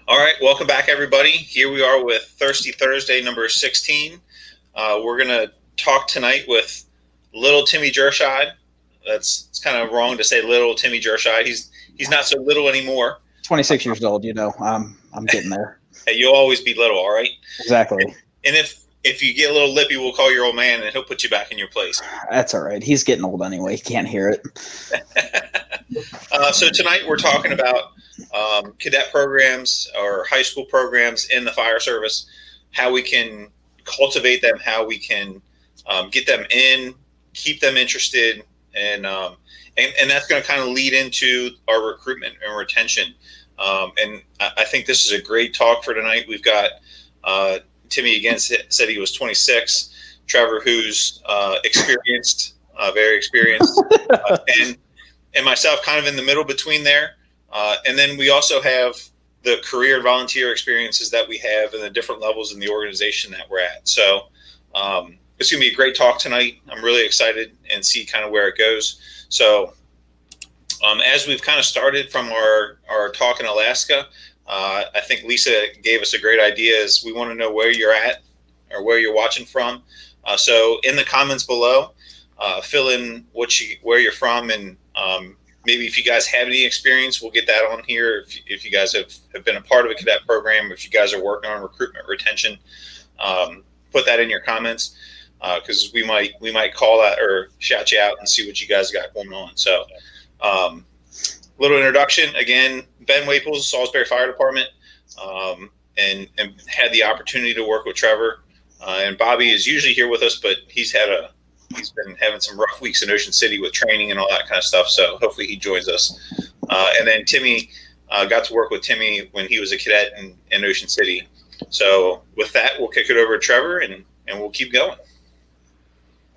All right, welcome back, everybody. Here we are with Thirsty Thursday number 16. We're going to talk tonight with little Timmy Jerscheid. It's kind of wrong to say little Timmy Jerscheid. He's not so little anymore. 26 years old, I'm getting there. Hey, you'll always be little, all right? Exactly. And if you get a little lippy, we'll call your old man and he'll put you back in your place. That's all right. He's getting old anyway. He can't hear it. So tonight we're talking about cadet programs or high school programs in the fire service, how we can cultivate them, how we can get them in, keep them interested, and that's going to kind of lead into our recruitment and retention. And I think this is a great talk for tonight. We've got Timmy again said he was 26. Trevor, who's experienced, very experienced, and myself kind of in the middle between there. And then we also have the career and volunteer experiences that we have and the different levels in the organization that we're at. So it's going to be a great talk tonight. I'm really excited and see kind of where it goes. So as we've kind of started from our talk in Alaska, I think Lisa gave us a great idea is we want to know where you're at or where you're watching from. So in the comments below, fill in where you're from, and maybe if you guys have any experience, we'll get that on here. If you guys have been a part of a cadet program, if you guys are working on recruitment retention, put that in your comments because we might call that or shout you out and see what you guys got going on. So little introduction. Again, Ben Waples, Salisbury Fire Department, and had the opportunity to work with Trevor. And Bobby is usually here with us, but he's been having some rough weeks in Ocean City with training and all that kind of stuff. So hopefully he joins us. And then Timmy, got to work with Timmy when he was a cadet in Ocean City. So with that, we'll kick it over to Trevor and we'll keep going.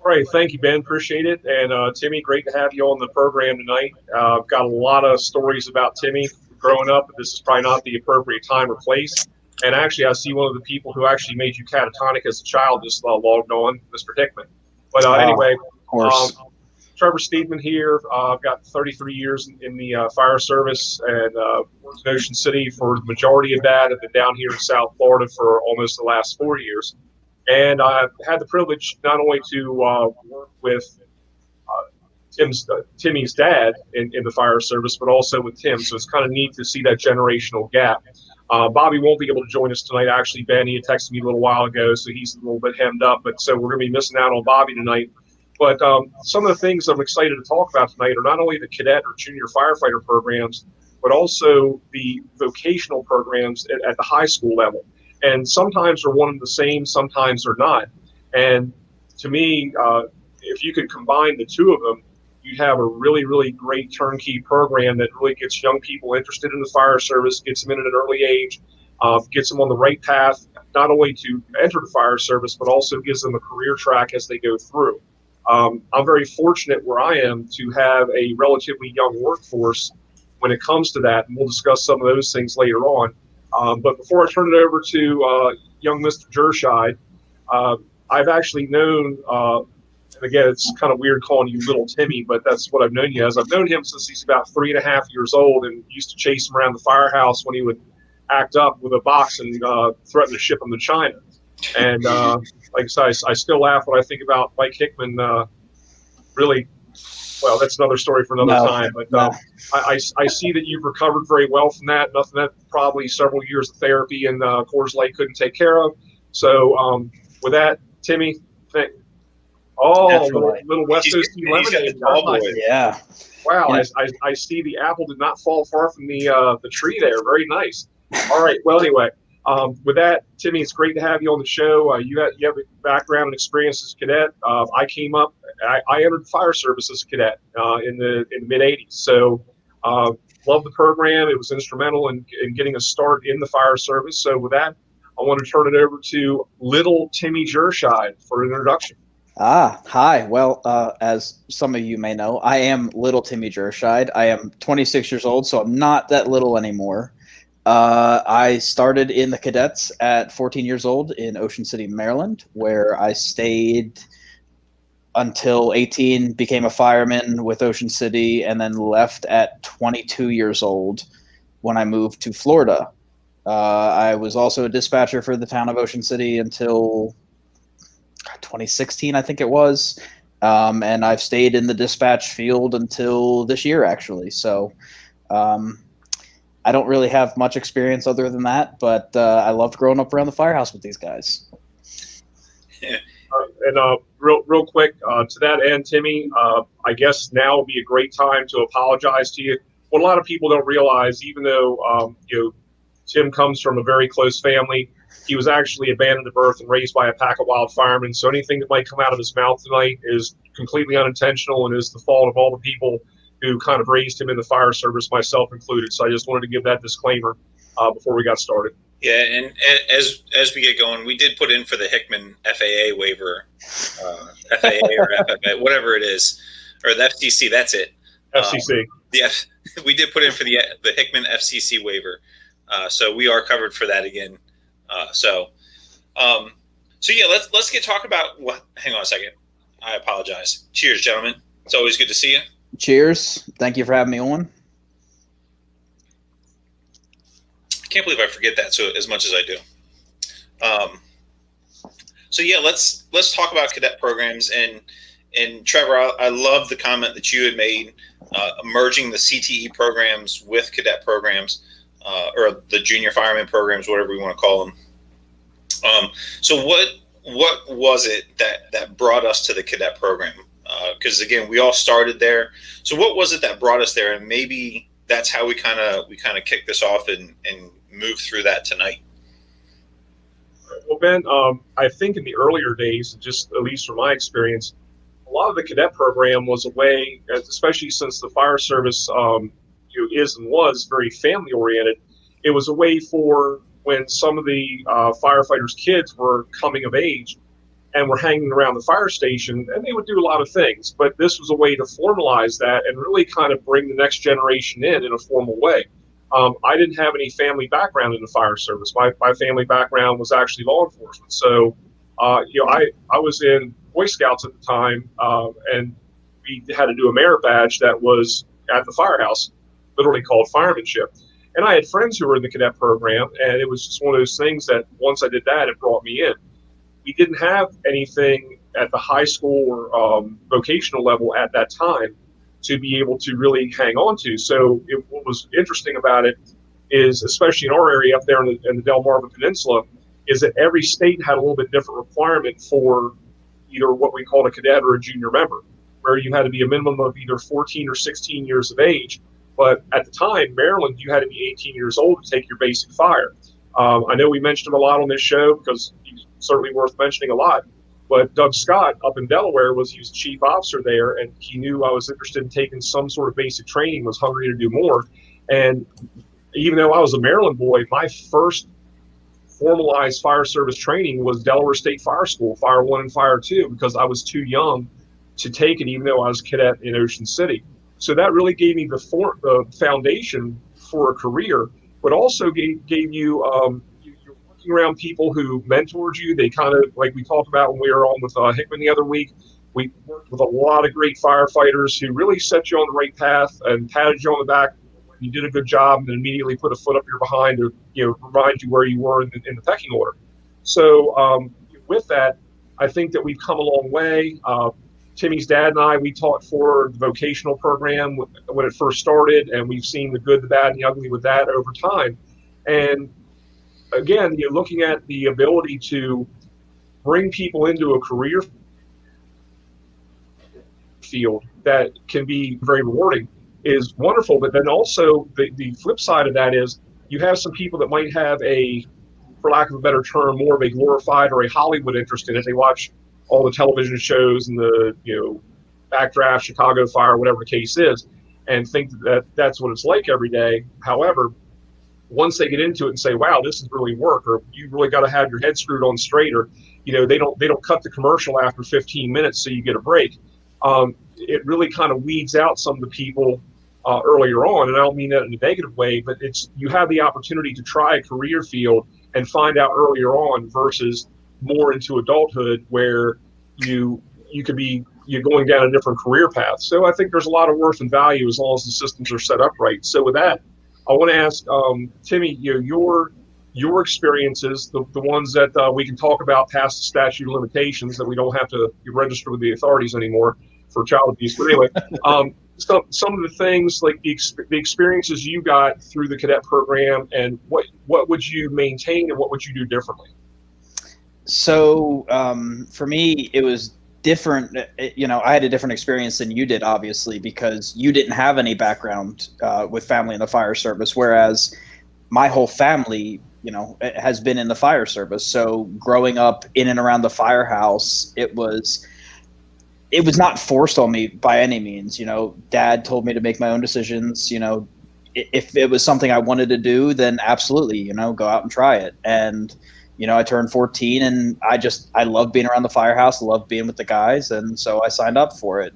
All right. Thank you, Ben. Appreciate it. And Timmy, great to have you on the program tonight. I've got a lot of stories about Timmy growing up, but this is probably not the appropriate time or place. And actually, I see one of the people who actually made you catatonic as a child just logged on, Mr. Hickman. But anyway, of course. Trevor Steedman here. I've got 33 years in the fire service and worked in Ocean City for the majority of that. I've been down here in South Florida for almost the last 4 years. And I've had the privilege not only to work with Timmy's dad in the fire service, but also with Tim. So it's kind of neat to see that generational gap. Bobby won't be able to join us tonight. Actually, Ben, he had texted me a little while ago, so he's a little bit hemmed up. But so we're going to be missing out on Bobby tonight. But some of the things I'm excited to talk about tonight are not only the cadet or junior firefighter programs, but also the vocational programs at the high school level. And sometimes they're one and the same, sometimes they're not. And to me, if you could combine the two of them, you'd have a really, really great turnkey program that really gets young people interested in the fire service, gets them in at an early age, gets them on the right path, not only to enter the fire service, but also gives them a career track as they go through. I'm very fortunate where I am to have a relatively young workforce when it comes to that, and we'll discuss some of those things later on. But before I turn it over to young Mr. Jerscheid, I've actually known, and again, it's kind of weird calling you little Timmy, but that's what I've known you as. I've known him since he's about 3.5 years old and used to chase him around the firehouse when he would act up with a box and threaten to ship him to China. And like I said, I still laugh when I think about Mike Hickman. Really, well, that's another story for another time. But I see that you've recovered very well from that. Nothing that probably several years of therapy and Coors Light couldn't take care of. So with that, Timmy, little West Coast lemonade. Yeah. Wow, yeah. I see the apple did not fall far from the tree there. Very nice. All right. Well, anyway, with that, Timmy, it's great to have you on the show. You have a background and experience as a cadet. I came up. I entered the fire service as a cadet in the mid '80s. So love the program. It was instrumental in getting a start in the fire service. So with that, I want to turn it over to little Timmy Jerscheid for an introduction. Hi. Well, as some of you may know, I am little Timmy Jerscheid. I am 26 years old, so I'm not that little anymore. I started in the cadets at 14 years old in Ocean City, Maryland, where I stayed until 18, became a fireman with Ocean City, and then left at 22 years old when I moved to Florida. I was also a dispatcher for the town of Ocean City until 2016, I think it was. And I've stayed in the dispatch field until this year, actually. So I don't really have much experience other than that, but I loved growing up around the firehouse with these guys. Yeah. And real quick, to that end, Timmy, I guess now would be a great time to apologize to you. What a lot of people don't realize, even though Tim comes from a very close family, he was actually abandoned at birth and raised by a pack of wild firemen. So anything that might come out of his mouth tonight is completely unintentional and is the fault of all the people who kind of raised him in the fire service, myself included. So I just wanted to give that disclaimer before we got started. Yeah, and as we get going, we did put in for the Hickman FAA waiver, FAA or FFA, whatever it is, or the FCC. That's it. FCC. We did put in for the Hickman FCC waiver, so we are covered for that again. So yeah, let's get talking about what. Hang on a second. I apologize. Cheers, gentlemen. It's always good to see you. Cheers. Thank you for having me on. I can't believe I forget that so as much as I do. So yeah, let's talk about cadet programs and Trevor, I love the comment that you had made, merging the CTE programs with cadet programs, or the junior fireman programs, whatever we want to call them. So what was it that brought us to the cadet program? Because again, we all started there. So what was it that brought us there? And maybe that's how we kind of kick this off and move through that tonight. Well, Ben, I think in the earlier days, just at least from my experience, a lot of the cadet program was a way, especially since the fire service is and was very family oriented. It was a way for when some of the firefighters' kids were coming of age and were hanging around the fire station, and they would do a lot of things. But this was a way to formalize that and really kind of bring the next generation in a formal way. I didn't have any family background in the fire service. My family background was actually law enforcement. So, I was in Boy Scouts at the time, and we had to do a merit badge that was at the firehouse, literally called firemanship. And I had friends who were in the cadet program, and it was just one of those things that once I did that, it brought me in. We didn't have anything at the high school or vocational level at that time to be able to really hang on to. So what was interesting about it is, especially in our area up there in the Delmarva Peninsula, is that every state had a little bit different requirement for either what we called a cadet or a junior member, where you had to be a minimum of either 14 or 16 years of age. But at the time, Maryland, you had to be 18 years old to take your basic fire. I know we mentioned him a lot on this show because he's certainly worth mentioning a lot. But Doug Scott up in Delaware he was chief officer there, and he knew I was interested in taking some sort of basic training, was hungry to do more. And even though I was a Maryland boy, my first formalized fire service training was Delaware State Fire School, Fire 1 and Fire 2, because I was too young to take it, even though I was a cadet in Ocean City. So that really gave me the foundation for a career, but also gave you you're working around people who mentored you. They kind of, like we talked about when we were on with Hickman the other week, we worked with a lot of great firefighters who really set you on the right path and patted you on the back when you did a good job, and then immediately put a foot up your behind to remind you where you were in the pecking order. So with that, I think that we've come a long way. Timmy's dad and I, we taught for the vocational program when it first started, and we've seen the good, the bad, and the ugly with that over time. And again, looking at the ability to bring people into a career field that can be very rewarding is wonderful. But then also the flip side of that is you have some people that might have for lack of a better term, more of a glorified or a Hollywood interest in it. They watch all the television shows and the Backdraft, Chicago Fire, whatever the case is, and think that that's what it's like every day. However, once they get into it and say, wow, this is really work, or you really got to have your head screwed on straight, or they don't cut the commercial after 15 minutes so you get a break. It really kind of weeds out some of the people earlier on, and I don't mean that in a negative way, but you have the opportunity to try a career field and find out earlier on versus more into adulthood where you could be going down a different career path. So I think there's a lot of worth and value as long as the systems are set up right. So with that, I want to ask Timmy, your your experiences, the ones that we can talk about past the statute of limitations that we don't have to register with the authorities anymore for child abuse. But anyway, some of the things like the experiences you got through the cadet program, and what would you maintain and what would you do differently? So for me, it was different. I had a different experience than you did, obviously, because you didn't have any background with family in the fire service, whereas my whole family, has been in the fire service. So growing up in and around the firehouse, it was not forced on me by any means. Dad told me to make my own decisions. If it was something I wanted to do, then absolutely, go out and try it. And I turned 14 and I loved being around the firehouse, loved being with the guys. And so I signed up for it.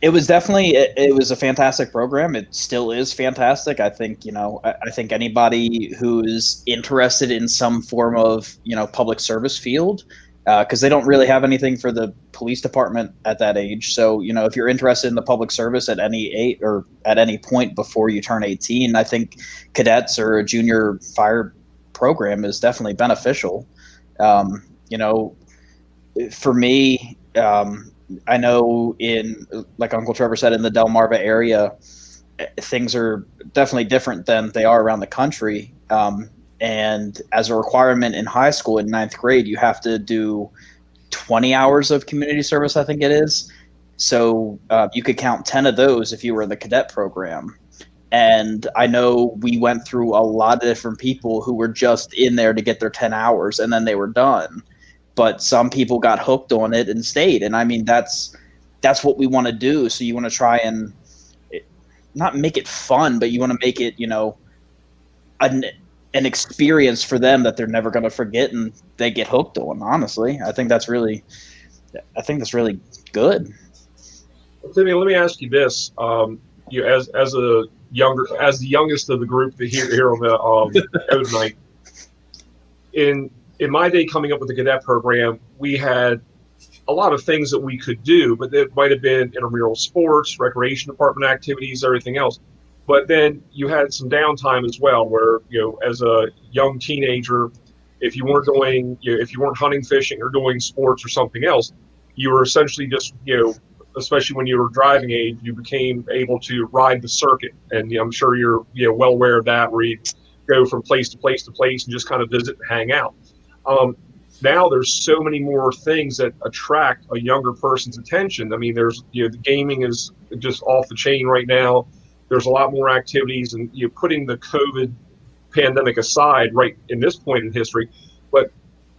It was definitely, it was a fantastic program. It still is fantastic. I think, I think anybody who is interested in some form of, public service field, because they don't really have anything for the police department at that age. So, if you're interested in the public service at any age or at any point before you turn 18, I think cadets or a junior fire program is definitely beneficial. For me, I know like Uncle Trevor said, in the Delmarva area, things are definitely different than they are around the country. And as a requirement in high school in 9th grade, you have to do 20 hours of community service, I think it is. So you could count 10 of those if you were in the cadet program. And I know we went through a lot of different people who were just in there to get their 10 hours and then they were done. But some people got hooked on it and stayed. And I mean, that's what we want to do. So you want to try and not make it fun, but you want to make it, an experience for them that they're never going to forget and they get hooked on. Honestly, I think that's really good. Timmy, let me ask you this: as the youngest of the group here on the code night, in my day coming up with the cadet program, we had a lot of things that we could do, but it might have been intramural sports, recreation department activities, everything else. But then you had some downtime as well, where as a young teenager, if you weren't hunting, fishing, or doing sports or something else, you were essentially just especially when you were driving age, you became able to ride the circuit, and I'm sure you're well aware of that, where you go from place to place to place and just kind of visit and hang out. Now there's so many more things that attract a younger person's attention. I mean, there's the gaming is just off the chain right now. There's a lot more activities, and putting the COVID pandemic aside right in this point in history, but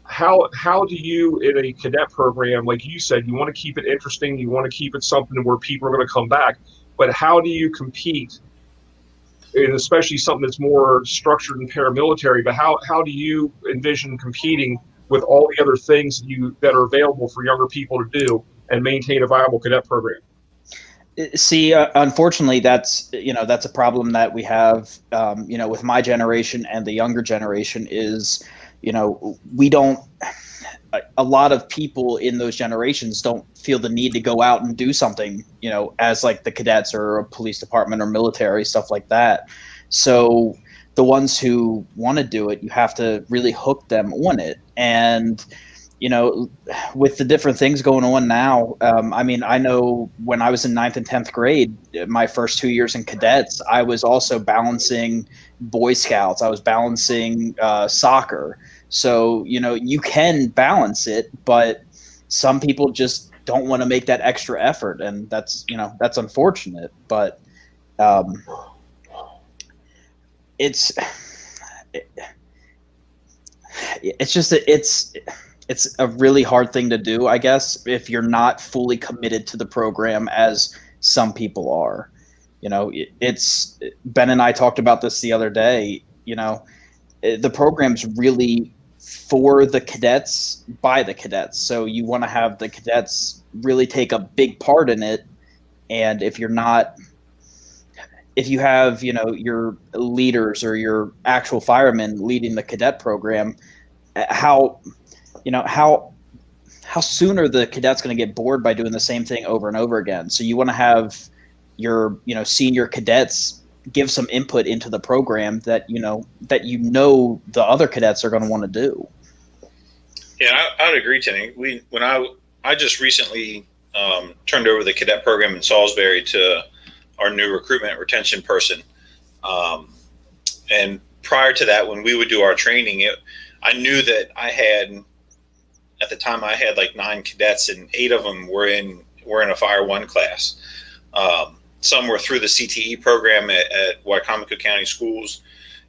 how do you, in a cadet program, like you said, you want to keep it interesting, you want to keep it something where people are going to come back, but how do you compete, and especially something that's more structured and paramilitary, but how do you envision competing with all the other things that are available for younger people to do and maintain a viable cadet program? See, unfortunately, that's a problem that we have, with my generation and the younger generation is, we don't, a lot of people in those generations don't feel the need to go out and do something, as like the cadets or a police department or military, stuff like that. So the ones who want to do it, you have to really hook them on it. And with the different things going on now, I know when I was in 9th and 10th grade, my first 2 years in cadets, I was also balancing Boy Scouts. I was balancing soccer. So, you can balance it, but some people just don't want to make that extra effort. And that's unfortunate, but it's a really hard thing to do, I guess, if you're not fully committed to the program as some people are. It's Ben and I talked about this the other day. The program's really for the cadets by the cadets. So you want to have the cadets really take a big part in it. And if you have, your leaders or your actual firemen leading the cadet program, how soon are the cadets going to get bored by doing the same thing over and over again? So you want to have your, senior cadets give some input into the program that the other cadets are going to want to do. Yeah, I'd agree, Timmy. I just recently turned over the cadet program in Salisbury to our new recruitment retention person, and prior to that, when we would do our training, I knew that at the time I had like 9 cadets, and 8 of them were in a Fire 1 class. Some were through the CTE program at Wycomico County Schools,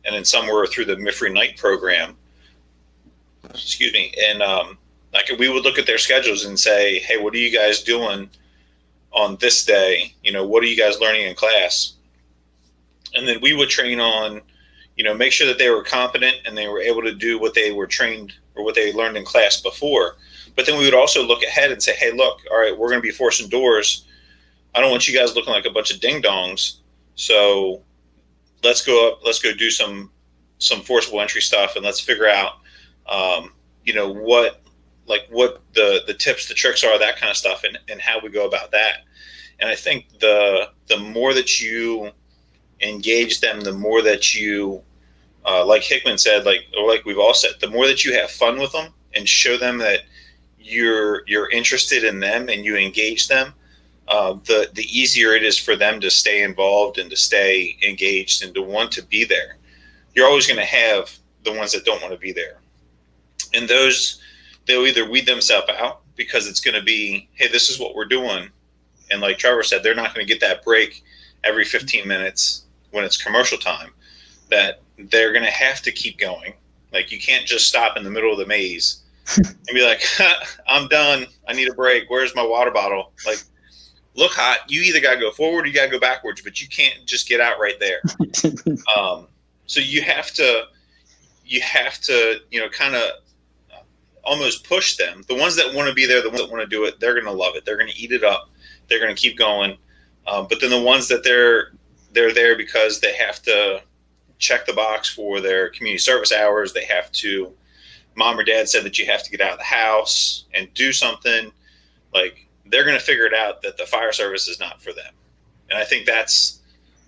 and then some were through the Mifri Night program. Excuse me. And like we would look at their schedules and say, hey, what are you guys doing on this day? What are you guys learning in class? And then we would train on, make sure that they were competent and they were able to do what they were trained or what they learned in class before. But then we would also look ahead and say, hey, look, all right, we're going to be forcing doors. I don't want you guys looking like a bunch of ding-dongs. So let's go do some forcible entry stuff, and let's figure out, what the tips, the tricks are, that kind of stuff, and how we go about that. And I think the more that you engage them, the more that you, like Hickman said, or like we've all said, the more that you have fun with them and show them that you're interested in them and you engage them, the easier it is for them to stay involved and to stay engaged and to want to be there. You're always going to have the ones that don't want to be there. And those, they'll either weed themselves out because it's going to be, hey, this is what we're doing. And like Trevor said, they're not going to get that break every 15 minutes when it's commercial time, that they're going to have to keep going. Like, you can't just stop in the middle of the maze and be like, I'm done. I need a break. Where's my water bottle? Like, look hot. You either got to go forward or you got to go backwards, but you can't just get out right there. So you have to, kind of almost push them. The ones that want to be there, the ones that want to do it, they're going to love it. They're going to eat it up. They're going to keep going. But then the ones that they're there because they have to check the box for their community service hours. They have to, mom or dad said that you have to get out of the house and do something. Like, they're going to figure it out that the fire service is not for them. And I think that's,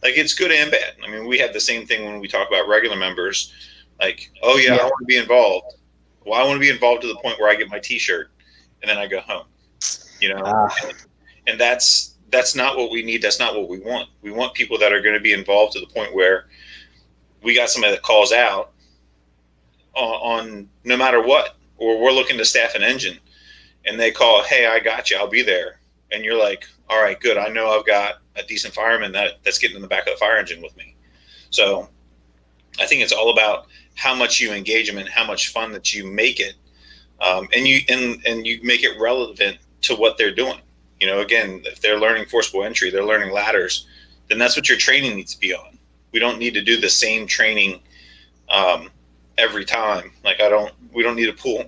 like, it's good and bad. I mean, we have the same thing when we talk about regular members. Like, oh yeah. I want to be involved. Well, I want to be involved to the point where I get my T-shirt and then I go home, and that's not what we need. That's not what we want. We want people that are going to be involved to the point where we got somebody that calls out on no matter what, or we're looking to staff an engine and they call, hey, I got you, I'll be there. And you're like, all right, good. I know I've got a decent fireman that's getting in the back of the fire engine with me. So I think it's all about how much you engage them and how much fun that you make it. And you make it relevant to what they're doing. Again, if they're learning forcible entry, they're learning ladders, then that's what your training needs to be on. We don't need to do the same training every time. Like, we don't need to pull.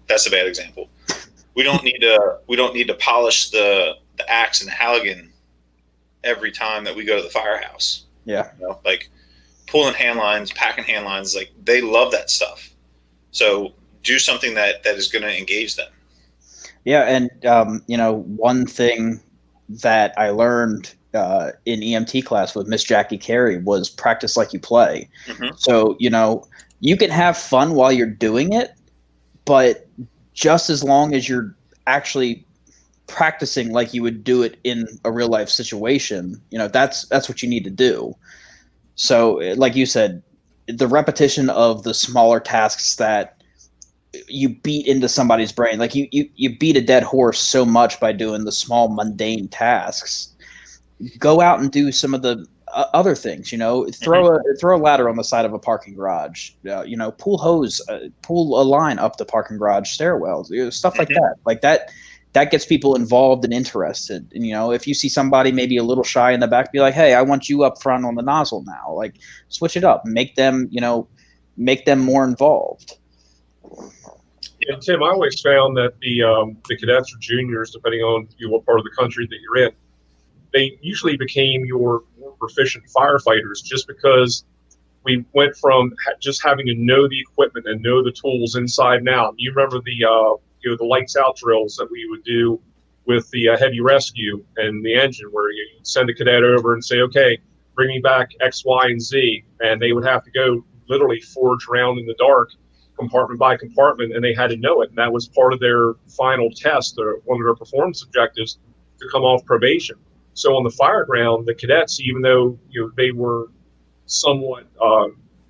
That's a bad example. We don't need to polish the axe and the Halligan every time that we go to the firehouse. Yeah. Like pulling hand lines, packing hand lines, like, they love that stuff. So do something that is going to engage them. Yeah. And, one thing that I learned in EMT class with Miss Jackie Carey was practice like you play. Mm-hmm. So, you can have fun while you're doing it, but just as long as you're actually practicing like you would do it in a real life situation, that's what you need to do. So like you said, the repetition of the smaller tasks that you beat into somebody's brain, like you beat a dead horse so much by doing the small mundane tasks. Go out and do some of the other things, throw a ladder on the side of a parking garage, pull a line up the parking garage stairwells, stuff like that. Like that gets people involved and interested. And, if you see somebody maybe a little shy in the back, be like, hey, I want you up front on the nozzle now. Like, switch it up, make them more involved. Yeah, Tim, I always found that the cadets or juniors, depending on what part of the country that you're in, they usually became your more proficient firefighters, just because we went from just having to know the equipment and know the tools inside and out. You remember the lights out drills that we would do with the heavy rescue and the engine, where you send a cadet over and say, okay, bring me back X, Y, and Z. And they would have to go literally forge around in the dark, compartment by compartment, and they had to know it. And that was part of their final test, or one of their performance objectives, to come off probation. So on the fire ground, the cadets, even though they were somewhat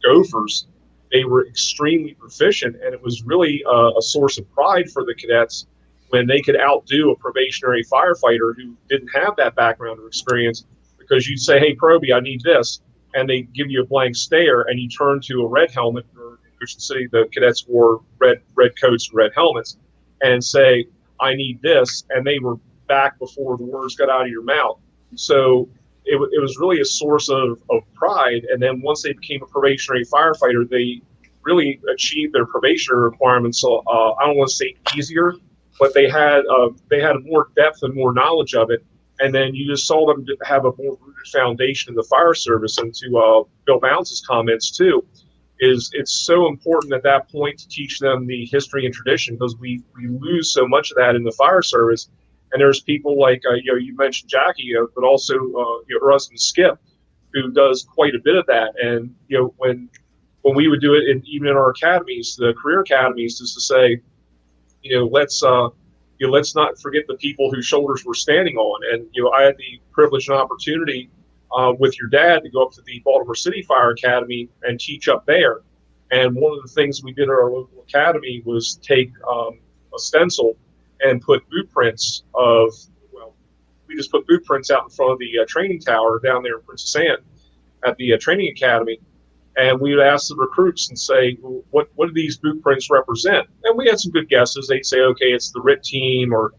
gophers, they were extremely proficient, and it was really a source of pride for the cadets when they could outdo a probationary firefighter who didn't have that background or experience, because you'd say, hey, Proby, I need this, and they give you a blank stare, and you turn to a red helmet, or in Ocean City, the cadets wore red coats and red helmets, and say, I need this, and they were back before the words got out of your mouth. So it was really a source of pride. And then once they became a probationary firefighter, they really achieved their probationary requirements. So I don't want to say easier, but they had more depth and more knowledge of it. And then you just saw them have a more rooted foundation in the fire service. And to Bill Bounce's comments too, is it's so important at that point to teach them the history and tradition, because we lose so much of that in the fire service. And there's people like, you mentioned Jackie, but also her husband Skip, who does quite a bit of that. And, when we would do it, even in our academies, the career academies, is to say, let's not forget the people whose shoulders we're standing on. And, I had the privilege and opportunity with your dad to go up to the Baltimore City Fire Academy and teach up there. And one of the things we did at our local academy was take a stencil and put boot prints we just put boot prints out in front of the training tower down there in Princess Anne at the training academy. And we would ask the recruits and say, well, what do these boot prints represent? And we had some good guesses. They'd say, okay, it's the RIT team, or,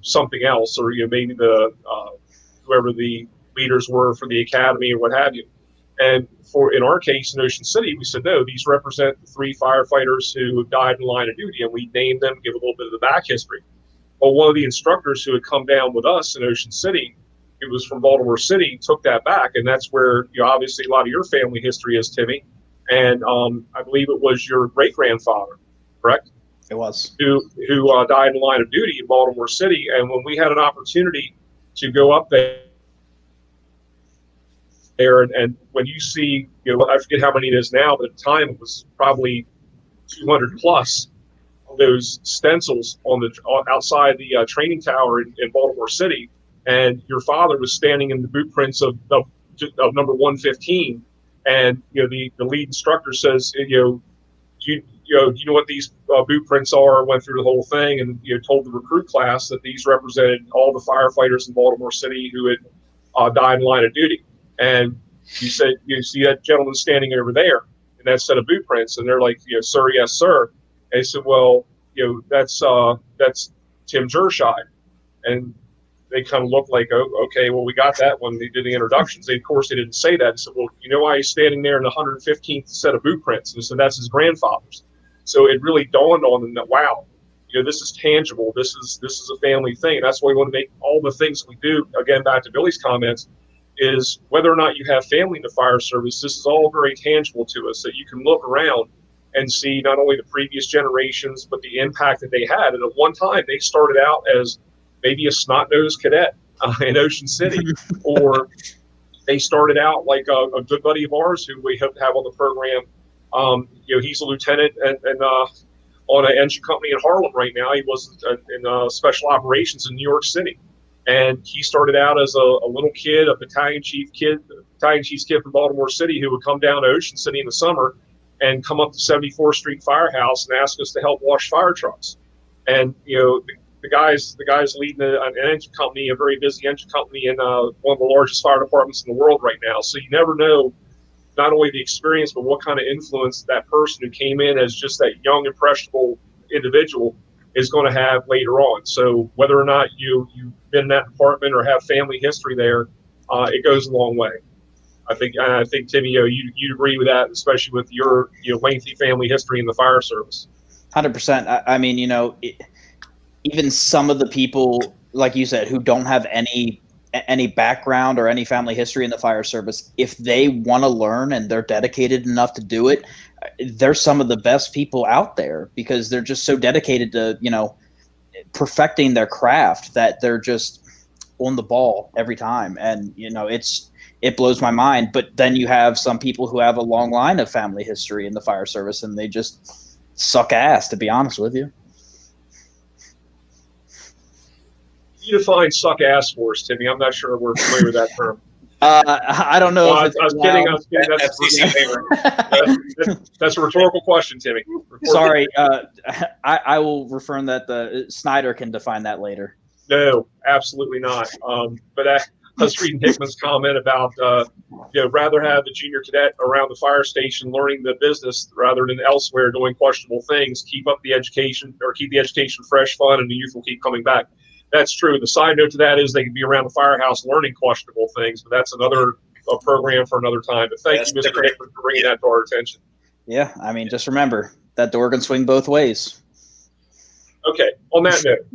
something else, or, maybe the whoever the leaders were for the academy or what have you. And in our case in Ocean City, we said, no, these represent the 3 firefighters who have died in the line of duty, and we named them, give a little bit of the back history. Well, one of the instructors who had come down with us in Ocean City, it was from Baltimore City, took that back, and that's where obviously a lot of your family history is, Timmy. And I believe it was your great-grandfather, correct? It was. Who died in the line of duty in Baltimore City. And when we had an opportunity to go up there, and when you see, I forget how many it is now, but at the time it was probably 200 plus of those stencils on the outside the training tower in Baltimore City, and your father was standing in the boot prints of number 115, and the lead instructor says, do you know what these boot prints are? Went through the whole thing, and told the recruit class that these represented all the firefighters in Baltimore City who had died in line of duty. And he said, you see that gentleman standing over there in that set of boot prints? And they're like, sir, yes, sir. And he said, well, that's Tim Jerscheid. And they kind of looked like, oh, okay, well, we got that when they did the introductions. Of course, they didn't say that. They said, well, you know why he's standing there in the 115th set of boot prints? And they said, that's his grandfather's. So it really dawned on them that, wow, this is tangible. This is a family thing. And that's why we want to make all the things that we do, again, back to Billy's comments, is whether or not you have family in the fire service, this is all very tangible to us, that you can look around and see not only the previous generations, but the impact that they had. And at one time, they started out as maybe a snot-nosed cadet in Ocean City, or they started out like a good buddy of ours who we have on the program. He's a lieutenant and on an engine company in Harlem right now. He was in special operations in New York City. And he started out as a little kid, a battalion chief's kid from Baltimore City, who would come down to Ocean City in the summer and come up to 74th Street Firehouse and ask us to help wash fire trucks. And the guy's leading an engine company, a very busy engine company in one of the largest fire departments in the world right now. So you never know not only the experience, but what kind of influence that person who came in as just that young, impressionable individual is going to have later on. So whether or not you've been in that department or have family history there, it goes a long way. I think Timmy, you'd agree with that, especially with your lengthy family history in the fire service. 100%. I mean, even some of the people, like you said, who don't have any background or any family history in the fire service, if they want to learn and they're dedicated enough to do it, they're some of the best people out there, because they're just so dedicated to, perfecting their craft that they're just on the ball every time. And, it's it blows my mind. But then you have some people who have a long line of family history in the fire service, and they just suck ass, to be honest with you. You define suck ass for us, Timmy. I'm not sure we're familiar with that term. I don't know if it's I was kidding. That's a rhetorical question, Timmy. Sorry, I will refer that Snyder can define that later. No, absolutely not. But I was reading Hickman's comment about rather have the junior cadet around the fire station learning the business rather than elsewhere doing questionable things. Keep up the education, or keep the education fresh, fun, and the youth will keep coming back. That's true. The side note to that is they can be around the firehouse learning questionable things, but that's another program for another time. But thank you, Mr. Hickman, for bringing that to our attention. Yeah, I mean, just remember that door can swing both ways. Okay. On that note,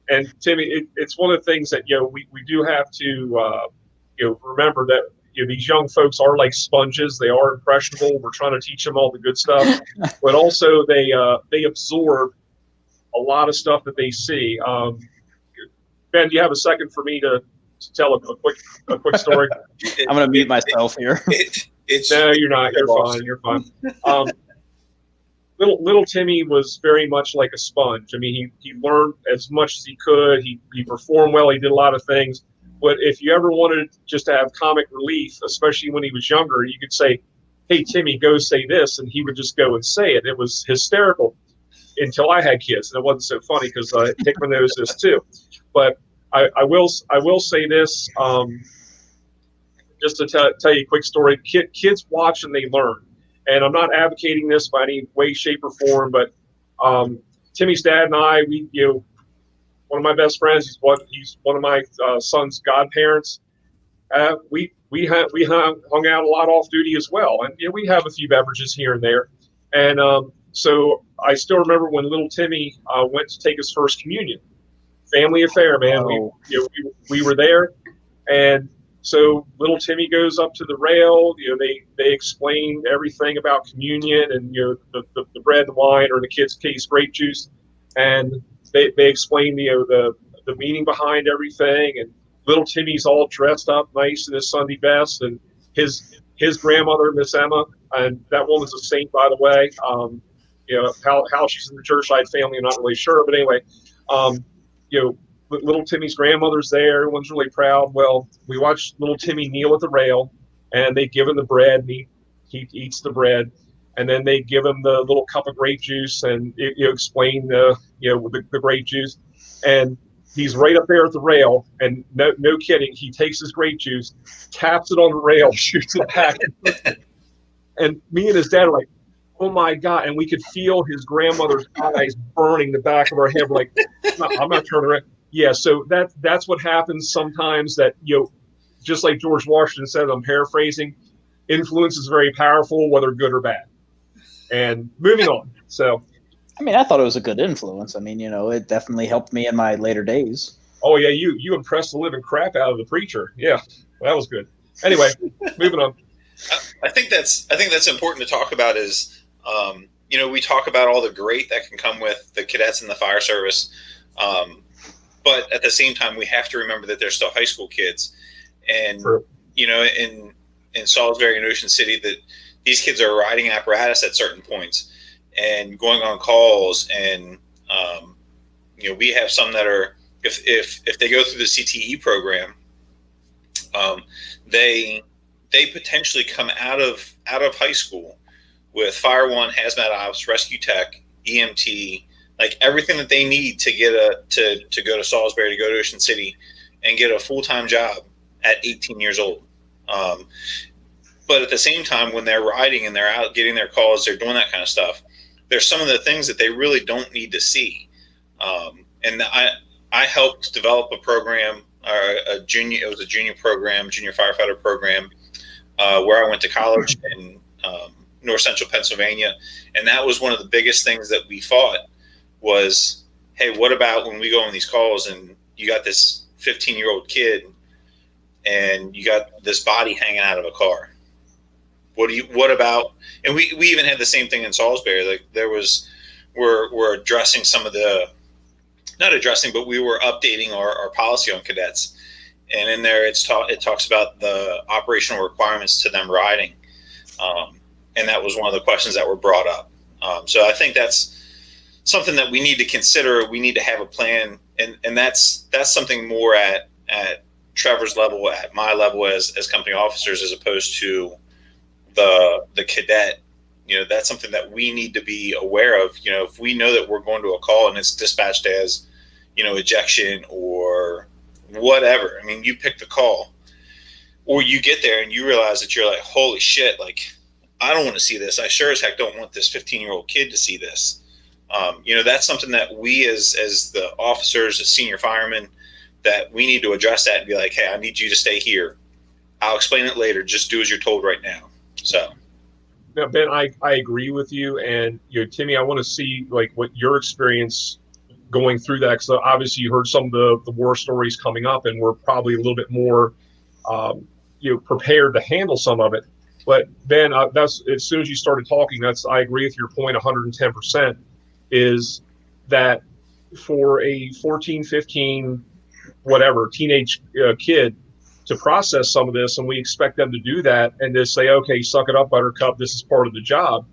and Timmy, it's one of the things that we do have to remember that these young folks are like sponges. They are impressionable. We're trying to teach them all the good stuff, but also they absorb a lot of stuff that they see. Ben, do you have a second for me to tell a quick story? I'm going to mute myself here. No, you're not. You're fine. You're fine. Little Timmy was very much like a sponge. I mean, he learned as much as he could. He performed well. He did a lot of things. But if you ever wanted just to have comic relief, especially when he was younger, you could say, "Hey, Timmy, go say this," and he would just go and say it. It was hysterical until I had kids, and it wasn't so funny because Hickman knows this too. But I will say this, just to tell you a quick story. Kids watch and they learn. And I'm not advocating this by any way, shape, or form, but Timmy's dad and I, one of my best friends, he's one of my son's godparents. We hung out a lot off duty as well, and we have a few beverages here and there. And so I still remember when little Timmy went to take his first communion. Family affair, man. Oh. We were there, and so little Timmy goes up to the rail. They explain everything about communion and the bread and wine, or in the kids' case, grape juice, and they explain the meaning behind everything. And little Timmy's all dressed up nice in his Sunday best, and his grandmother, Miss Emma, and that woman's a saint, by the way. How she's in the Jerscheid family, I'm not really sure, but anyway, little Timmy's grandmother's there. Everyone's really proud. Well, we watched little Timmy kneel at the rail, and they give him the bread, and he eats the bread, and then they give him the little cup of grape juice, and explain the grape juice, and he's right up there at the rail, and no kidding, he takes his grape juice, taps it on the rail, shoots it back, and me and his dad are like, "Oh my God!" And we could feel his grandmother's eyes burning the back of our head. We're like, I'm not turning around. Yeah, so that's what happens sometimes. That just like George Washington said, I'm paraphrasing, influence is very powerful, whether good or bad. And moving on. So, I mean, I thought it was a good influence. I mean, it definitely helped me in my later days. Oh yeah, you impressed the living crap out of the preacher. Yeah, that was good. Anyway, moving on. I think that's important to talk about. Is we talk about all the great that can come with the cadets in the fire service. But at the same time, we have to remember that they're still high school kids, and True. In Salisbury and Ocean City, that these kids are riding apparatus at certain points and going on calls, and we have some that are if they go through the CTE program, they potentially come out of high school with Fire One, Hazmat Ops, Rescue Tech, EMT. Like everything that they need to get to go to Salisbury, to go to Ocean City, and get a full-time job at 18 years old. But at the same time, when they're riding and they're out getting their calls, they're doing that kind of stuff. There's some of the things that they really don't need to see. And I helped develop a program, it was a junior firefighter program, where I went to college in North Central Pennsylvania, and that was one of the biggest things that we fought. Was, hey, what about when we go on these calls and you got this 15-year-old kid and you got this body hanging out of a car? What about, and we even had the same thing in Salisbury. Like we're addressing some of the, not addressing, but we were updating our policy on cadets. and in there it talks about the operational requirements to them riding, and that was one of the questions that were brought up. So I think that's something that we need to consider. We need to have a plan, and that's something more at Trevor's level, at my level as company officers, as opposed to the cadet. That's something that we need to be aware of. If we know that we're going to a call and it's dispatched as, ejection or whatever. I mean, you pick the call, or you get there and you realize that you're like, holy shit, like, I don't want to see this. I sure as heck don't want this 15-year-old kid to see this. That's something that we as the officers, as senior firemen, that we need to address that and be like, hey, I need you to stay here. I'll explain it later. Just do as you're told right now. So. Now, Ben, I agree with you. And, Timmy, I want to see like what your experience going through that. Because obviously you heard some of the war stories coming up, and we're probably a little bit more, prepared to handle some of it. But Ben, that's, as soon as you started talking, I agree with your point 110%, is that for a 14, 15, whatever, teenage kid to process some of this, and we expect them to do that and just say, okay, suck it up, buttercup, this is part of the job.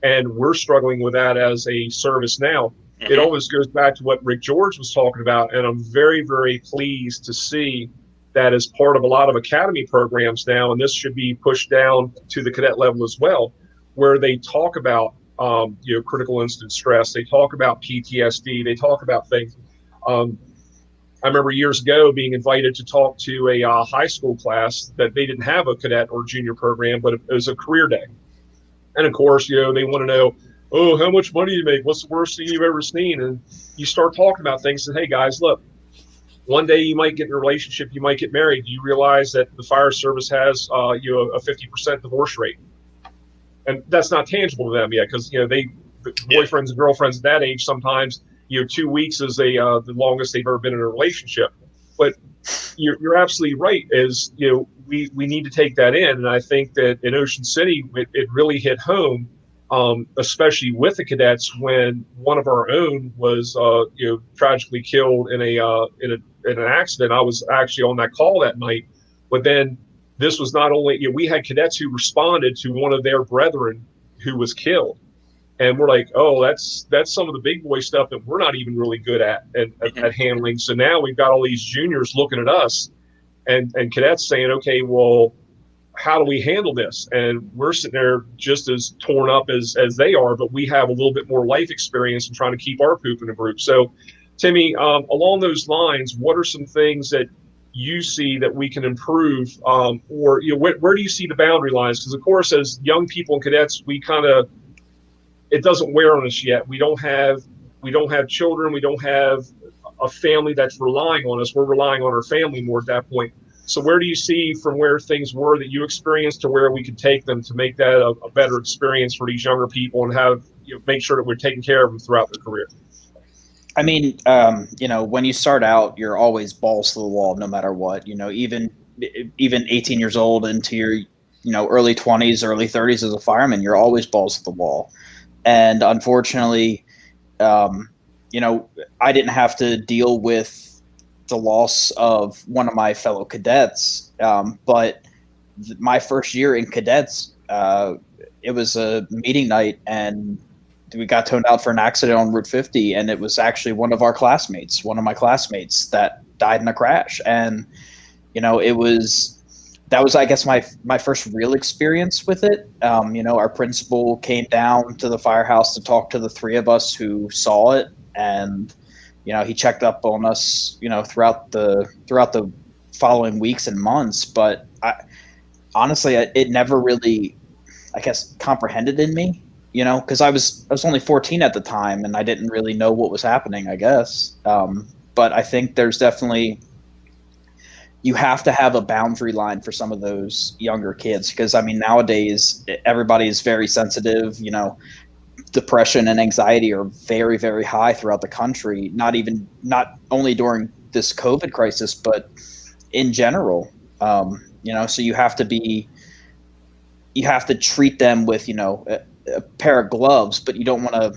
And we're struggling with that as a service now. Mm-hmm. It always goes back to what Rick George was talking about. And I'm very, very pleased to see that as part of a lot of academy programs now, and this should be pushed down to the cadet level as well, where they talk about critical incident stress, they talk about PTSD, they talk about things. I remember years ago being invited to talk to a high school class that they didn't have a cadet or junior program, but it was a career day. And of course, they want to know, oh, how much money you make? What's the worst thing you've ever seen? And you start talking about things and, hey, guys, look, one day you might get in a relationship, you might get married. You realize that the fire service has a 50% divorce rate. And that's not tangible to them yet, because, the boyfriends and girlfriends at that age, sometimes, 2 weeks is the longest they've ever been in a relationship. But you're absolutely right, is, we need to take that in. And I think that in Ocean City, it really hit home, especially with the cadets, when one of our own was, tragically killed in an accident. I was actually on that call that night. But then this was not only, we had cadets who responded to one of their brethren who was killed. And we're like, oh, that's some of the big boy stuff that we're not even really good at handling. So now we've got all these juniors looking at us and cadets saying, okay, well, how do we handle this? And we're sitting there just as torn up as they are, but we have a little bit more life experience in trying to keep our poop in the group. So, Timmy, along those lines, what are some things that you see that we can improve, or where do you see the boundary lines? Because, of course, as young people and cadets, we kind of, it doesn't wear on us yet. We don't have children. We don't have a family that's relying on us. We're relying on our family more at that point. So where do you see from where things were that you experienced to where we could take them to make that a better experience for these younger people and have, make sure that we're taking care of them throughout their career? I mean, when you start out, you're always balls to the wall, no matter what, even 18 years old into your, early 20s, early 30s as a fireman, you're always balls to the wall. And unfortunately, I didn't have to deal with the loss of one of my fellow cadets. But my first year in cadets, it was a meeting night, and we got towed out for an accident on Route 50. And it was actually one of my classmates that died in a crash. And, that was, I guess, my first real experience with it. Our principal came down to the firehouse to talk to the three of us who saw it, and he checked up on us, throughout the following weeks and months. But honestly, it never really, I guess, comprehended in me, because I was only 14 at the time, and I didn't really know what was happening, I guess. But I think there's definitely, you have to have a boundary line for some of those younger kids, because nowadays everybody is very sensitive. Depression and anxiety are very, very high throughout the country. Not only during this COVID crisis, but in general. So you have to treat them with a pair of gloves, but you don't want to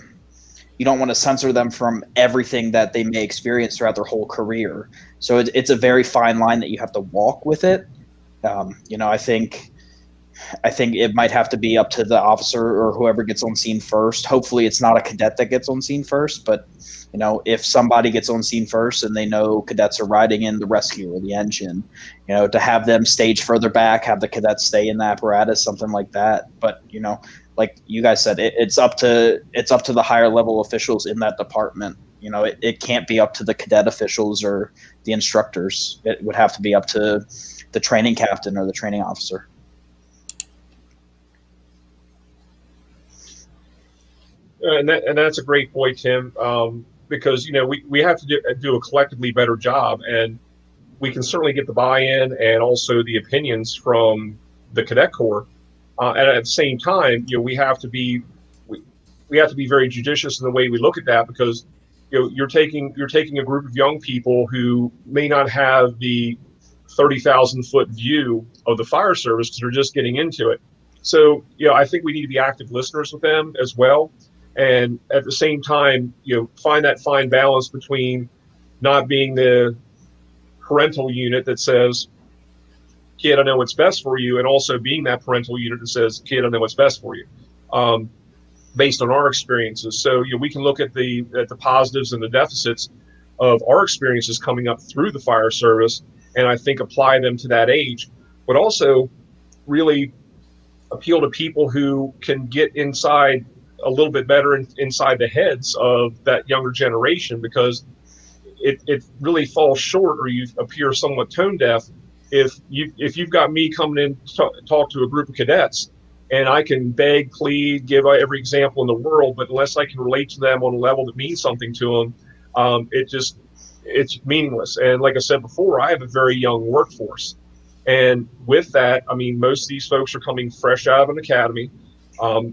you don't want to censor them from everything that they may experience throughout their whole career. So it's a very fine line that you have to walk with it. I think it might have to be up to the officer or whoever gets on scene first. Hopefully it's not a cadet that gets on scene first, but if somebody gets on scene first and they know cadets are riding in the rescue or the engine, to have them stage further back, have the cadets stay in the apparatus, something like that. But, like you guys said, it's up to the higher level officials in that department. It can't be up to the cadet officials or the instructors. It would have to be up to the training captain or the training officer. And that's a great point, Tim, because we have to do a collectively better job, and we can certainly get the buy-in and also the opinions from the Cadet Corps. And at the same time, we have to be very judicious in the way we look at that, because you're taking a group of young people who may not have the 30,000-foot view of the fire service because they're just getting into it. So I think we need to be active listeners with them as well. And at the same time, find that fine balance between not being the parental unit that says, kid, I know what's best for you, and also being that parental unit that says, kid, I know what's best for you, based on our experiences. So we can look at the positives and the deficits of our experiences coming up through the fire service, and I think apply them to that age, but also really appeal to people who can get inside a little bit better inside the heads of that younger generation, because it really falls short, or you appear somewhat tone deaf if you've got me coming in to talk to a group of cadets, and I can beg, plead, give every example in the world, but unless I can relate to them on a level that means something to them, it's meaningless. And like I said before, I have a very young workforce, and with that, I mean, most of these folks are coming fresh out of an academy.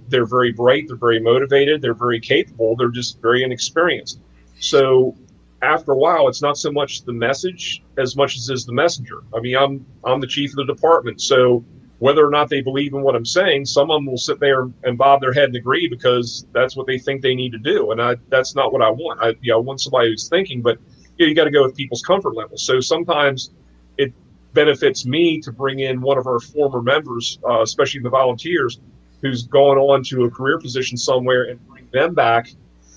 They're very bright, they're very motivated, they're very capable, they're just very inexperienced. So after a while, it's not so much the message as much as is the messenger. I mean, I'm the chief of the department, so whether or not they believe in what I'm saying, some of them will sit there and bob their head and agree because that's what they think they need to do, and that's not what I want. I want somebody who's thinking, but you got to go with people's comfort level. So sometimes it benefits me to bring in one of our former members, especially the volunteers, who's gone on to a career position somewhere, and bring them back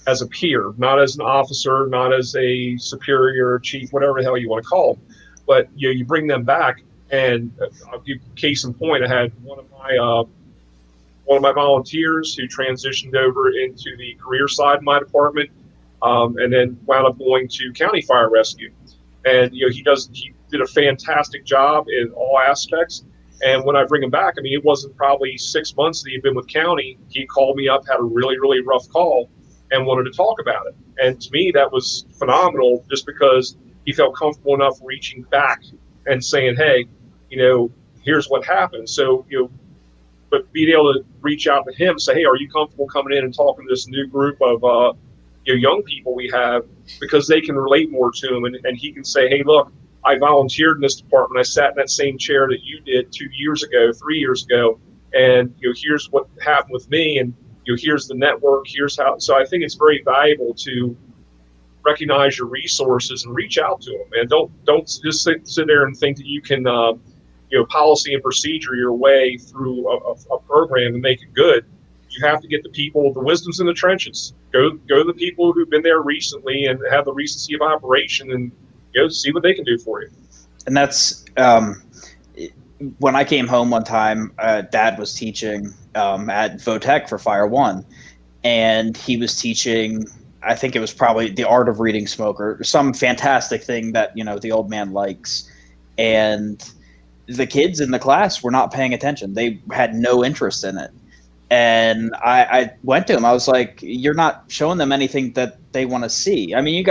as a peer, not as an officer, not as a superior, chief, whatever the hell you want to call them. But you bring them back, and I'll give case in point. I had one of my volunteers who transitioned over into the career side of my department, and then wound up going to county fire rescue. And he did a fantastic job in all aspects. And when I bring him back, I mean, it wasn't probably 6 months that he'd been with county. He called me up, had a really, really rough call, and wanted to talk about it. And to me, that was phenomenal, just because he felt comfortable enough reaching back and saying, hey, here's what happened. So, but being able to reach out to him, say, hey, are you comfortable coming in and talking to this new group of young people we have, because they can relate more to him, and he can say, hey, look, I volunteered in this department. I sat in that same chair that you did 2 years ago, 3 years ago, and here's what happened with me, and here's the network, here's how. So I think it's very valuable to recognize your resources and reach out to them, and don't just sit there and think that you can policy and procedure your way through a program and make it good. You have to get the people, the wisdom's in the trenches. Go to the people who've been there recently and have the recency of operation, and see what they can do for you. And that's when I came home one time, Dad was teaching at Votech for Fire One, and he was teaching, I think it was probably the art of reading smoke or some fantastic thing that the old man likes. And the kids in the class were not paying attention. They had no interest in it. And I went to him. I was like, you're not showing them anything that they want to see. I mean,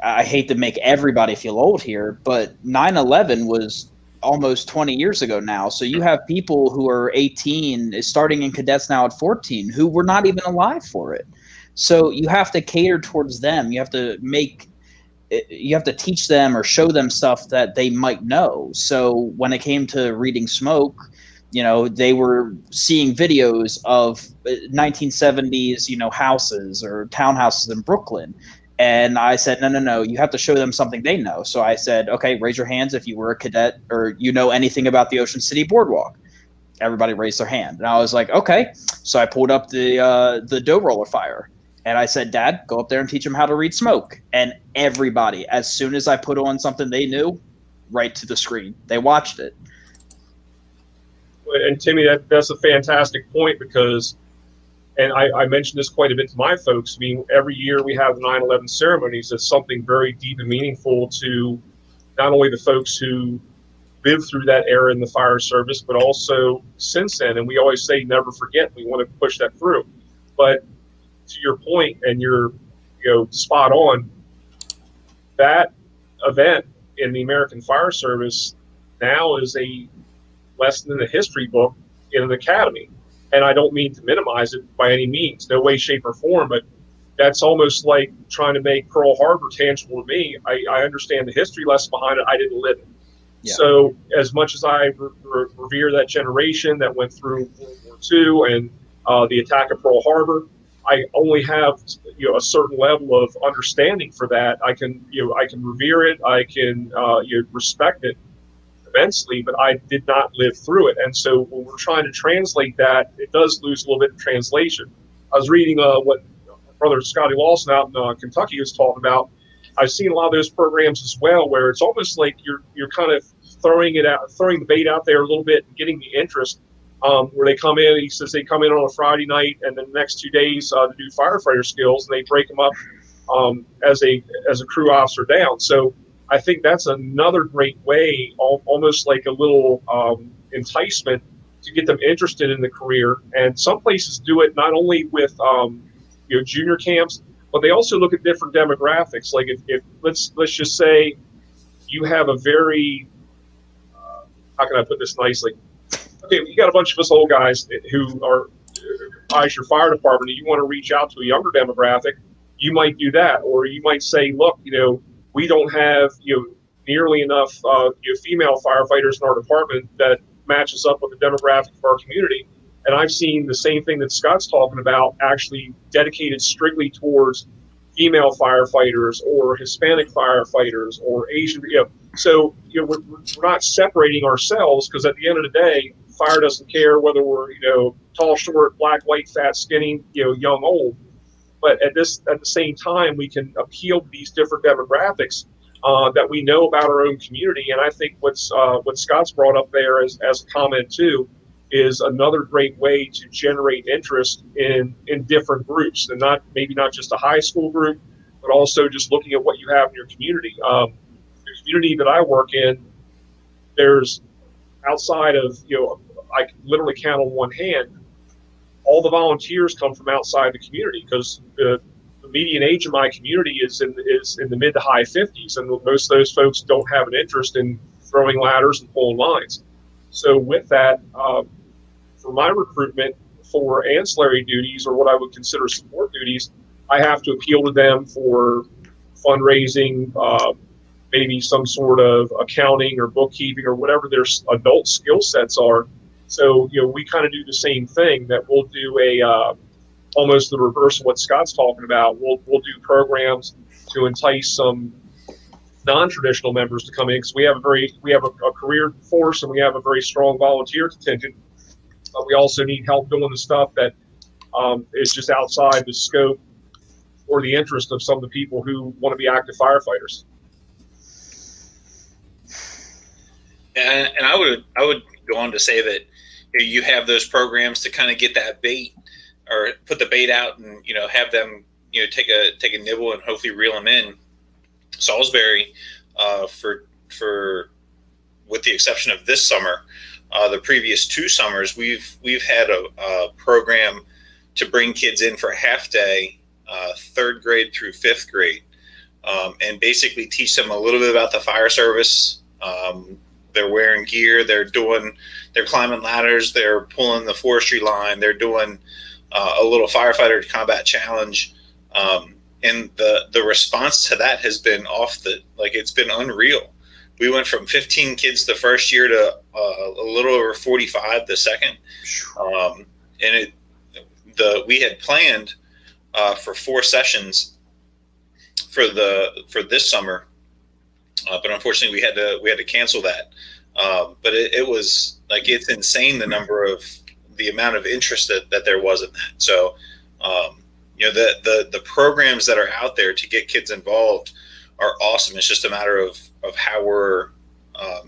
I hate to make everybody feel old here, but 9/11 was almost 20 years ago now. So you have people who are 18, starting in cadets now at 14, who were not even alive for it. So you have to cater towards them. You have to teach them or show them stuff that they might know. So when it came to reading smoke, they were seeing videos of 1970s, houses or townhouses in Brooklyn. And I said, no, you have to show them something they know. So I said, okay, raise your hands if you were a cadet or you know anything about the Ocean City Boardwalk. Everybody raised their hand. And I was like, okay. So I pulled up the dough roller fire. And I said, Dad, go up there and teach them how to read smoke. And everybody, as soon as I put on something they knew, right to the screen. They watched it. And Timmy, that's a fantastic point because, and I mentioned this quite a bit to my folks. I mean, every year we have the 9/11 ceremonies. It's something very deep and meaningful to not only the folks who lived through that era in the fire service, but also since then. And we always say, never forget. We want to push that through. But to your point, and you're spot on, that event in the American Fire Service now is a lesson in the history book in an academy. And I don't mean to minimize it by any means, no way, shape, or form, but that's almost like trying to make Pearl Harbor tangible to me. I understand the history lesson behind it. I didn't live it. Yeah. So as much as I revere that generation that went through World War II and the attack of Pearl Harbor, I only have a certain level of understanding for that. I can revere it. I can respect it immensely, but I did not live through it. And so when we're trying to translate that, it does lose a little bit of translation. I was reading what Brother Scotty Lawson out in Kentucky was talking about. I've seen a lot of those programs as well, where it's almost like you're kind of throwing the bait out there a little bit and getting the interest. Where they come in, he says they come in on a Friday night, and then the next 2 days to do firefighter skills, and they break them up as a crew officer down. So I think that's another great way, almost like a little enticement to get them interested in the career. And some places do it not only with junior camps, but they also look at different demographics. Like if let's just say you have a very how can I put this nicely? Okay, you got a bunch of us old guys who are as your fire department, and you want to reach out to a younger demographic, you might do that. Or you might say, look, we don't have nearly enough female firefighters in our department that matches up with the demographic of our community. And I've seen the same thing that Scott's talking about, actually dedicated strictly towards female firefighters or Hispanic firefighters or Asian. So we're not separating ourselves, because at the end of the day, fire doesn't care whether we're tall, short, black, white, fat, skinny, young, old. But at the same time, we can appeal to these different demographics that we know about our own community. And I think what Scott's brought up there as a comment too is another great way to generate interest in different groups, and maybe not just a high school group, but also just looking at what you have in your community. The community that I work in, there's outside of, I can literally count on one hand, all the volunteers come from outside the community, because the median age of my community is in the mid to high 50s, and most of those folks don't have an interest in throwing ladders and pulling lines. So with that, for my recruitment for ancillary duties, or what I would consider support duties, I have to appeal to them for fundraising, maybe some sort of accounting or bookkeeping or whatever their adult skill sets are. So, we kind of do the same thing, that we'll do almost the reverse of what Scott's talking about. We'll do programs to entice some non-traditional members to come in, because we have a career force, and we have a very strong volunteer contingent. But we also need help doing the stuff that is just outside the scope or the interest of some of the people who want to be active firefighters. And I would go on to say that you have those programs to kind of get that bait, or put the bait out, and have them take a nibble and hopefully reel them in. Salisbury, for with the exception of this summer, the previous 2 summers, we've had a program to bring kids in for a half day, 3rd grade through 5th grade, and basically teach them a little bit about the fire service. They're wearing gear, they're climbing ladders, they're pulling the forestry line, they're doing a little firefighter combat challenge. And the response to that has been it's been unreal. We went from 15 kids the first year to a little over 45 the second. And we had planned for 4 sessions for this summer, but unfortunately we had to cancel that. But it was like, it's insane the amount of interest that there was in that. So the programs that are out there to get kids involved are awesome. It's just a matter of how we're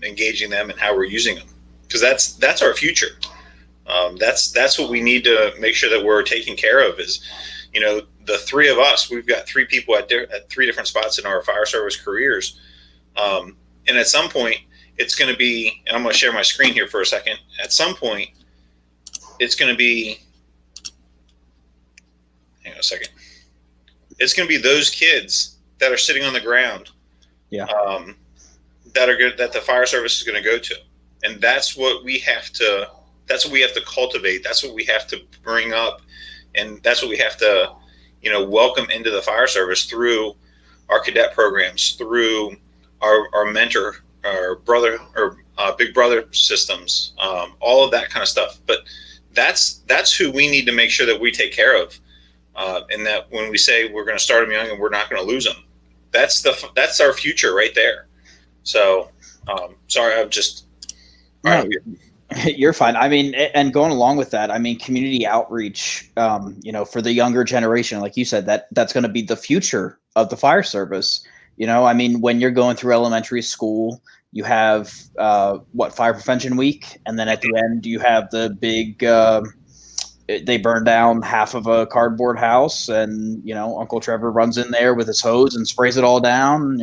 engaging them and how we're using them, because that's our future. That's what we need to make sure that we're taking care of is, the 3 of us, we've got 3 people at 3 different spots in our fire service careers. And at some point it's going to be, and I'm going to share my screen here for a second. At some point it's going to be, hang on a second. It's going to be those kids that are sitting on the ground. Yeah. That are good, that the fire service is going to go to. And that's what we have to cultivate. That's what we have to bring up. And that's what we have to, welcome into the fire service through our cadet programs, through our mentor, our brother, or big brother systems, all of that kind of stuff. But that's who we need to make sure that we take care of. And that when we say we're going to start them young and we're not going to lose them, that's our future right there. So, sorry, I'm just. No, you're fine. I mean, and going along with that, I mean, community outreach, for the younger generation, like you said, that's going to be the future of the fire service. I mean, when you're going through elementary school, you have Fire Prevention Week, and then at the end you have the big. They burn down half of a cardboard house, and Uncle Trevor runs in there with his hose and sprays it all down.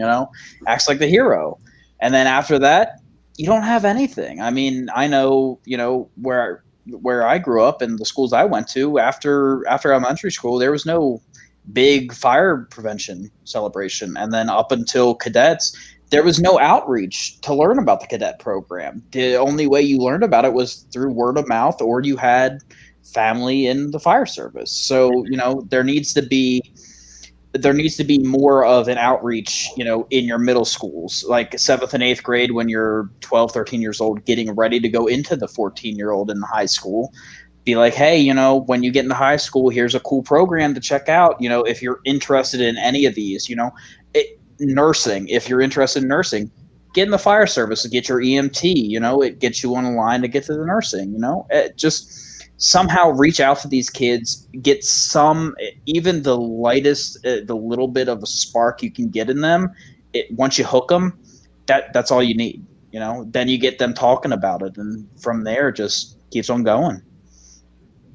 Acts like the hero, and then after that, you don't have anything. I mean, I know, where I grew up and the schools I went to after elementary school, there was no big fire prevention celebration. And then up until cadets, there was no outreach to learn about the cadet program. The only way you learned about it was through word of mouth, or you had family in the fire service. So, there needs to be more of an outreach, in your middle schools, like 7th and 8th grade, when you're 12, 13 years old, getting ready to go into the 14-year-old in high school. Be like, hey, when you get into high school, here's a cool program to check out. If you're interested in any of these, nursing, if you're interested in nursing, get in the fire service and get your EMT, it gets you on a line to get to the nursing, just somehow reach out to these kids, get even the lightest, the little bit of a spark you can get in them. Once you hook them, that's all you need, then you get them talking about it. And from there, it just keeps on going.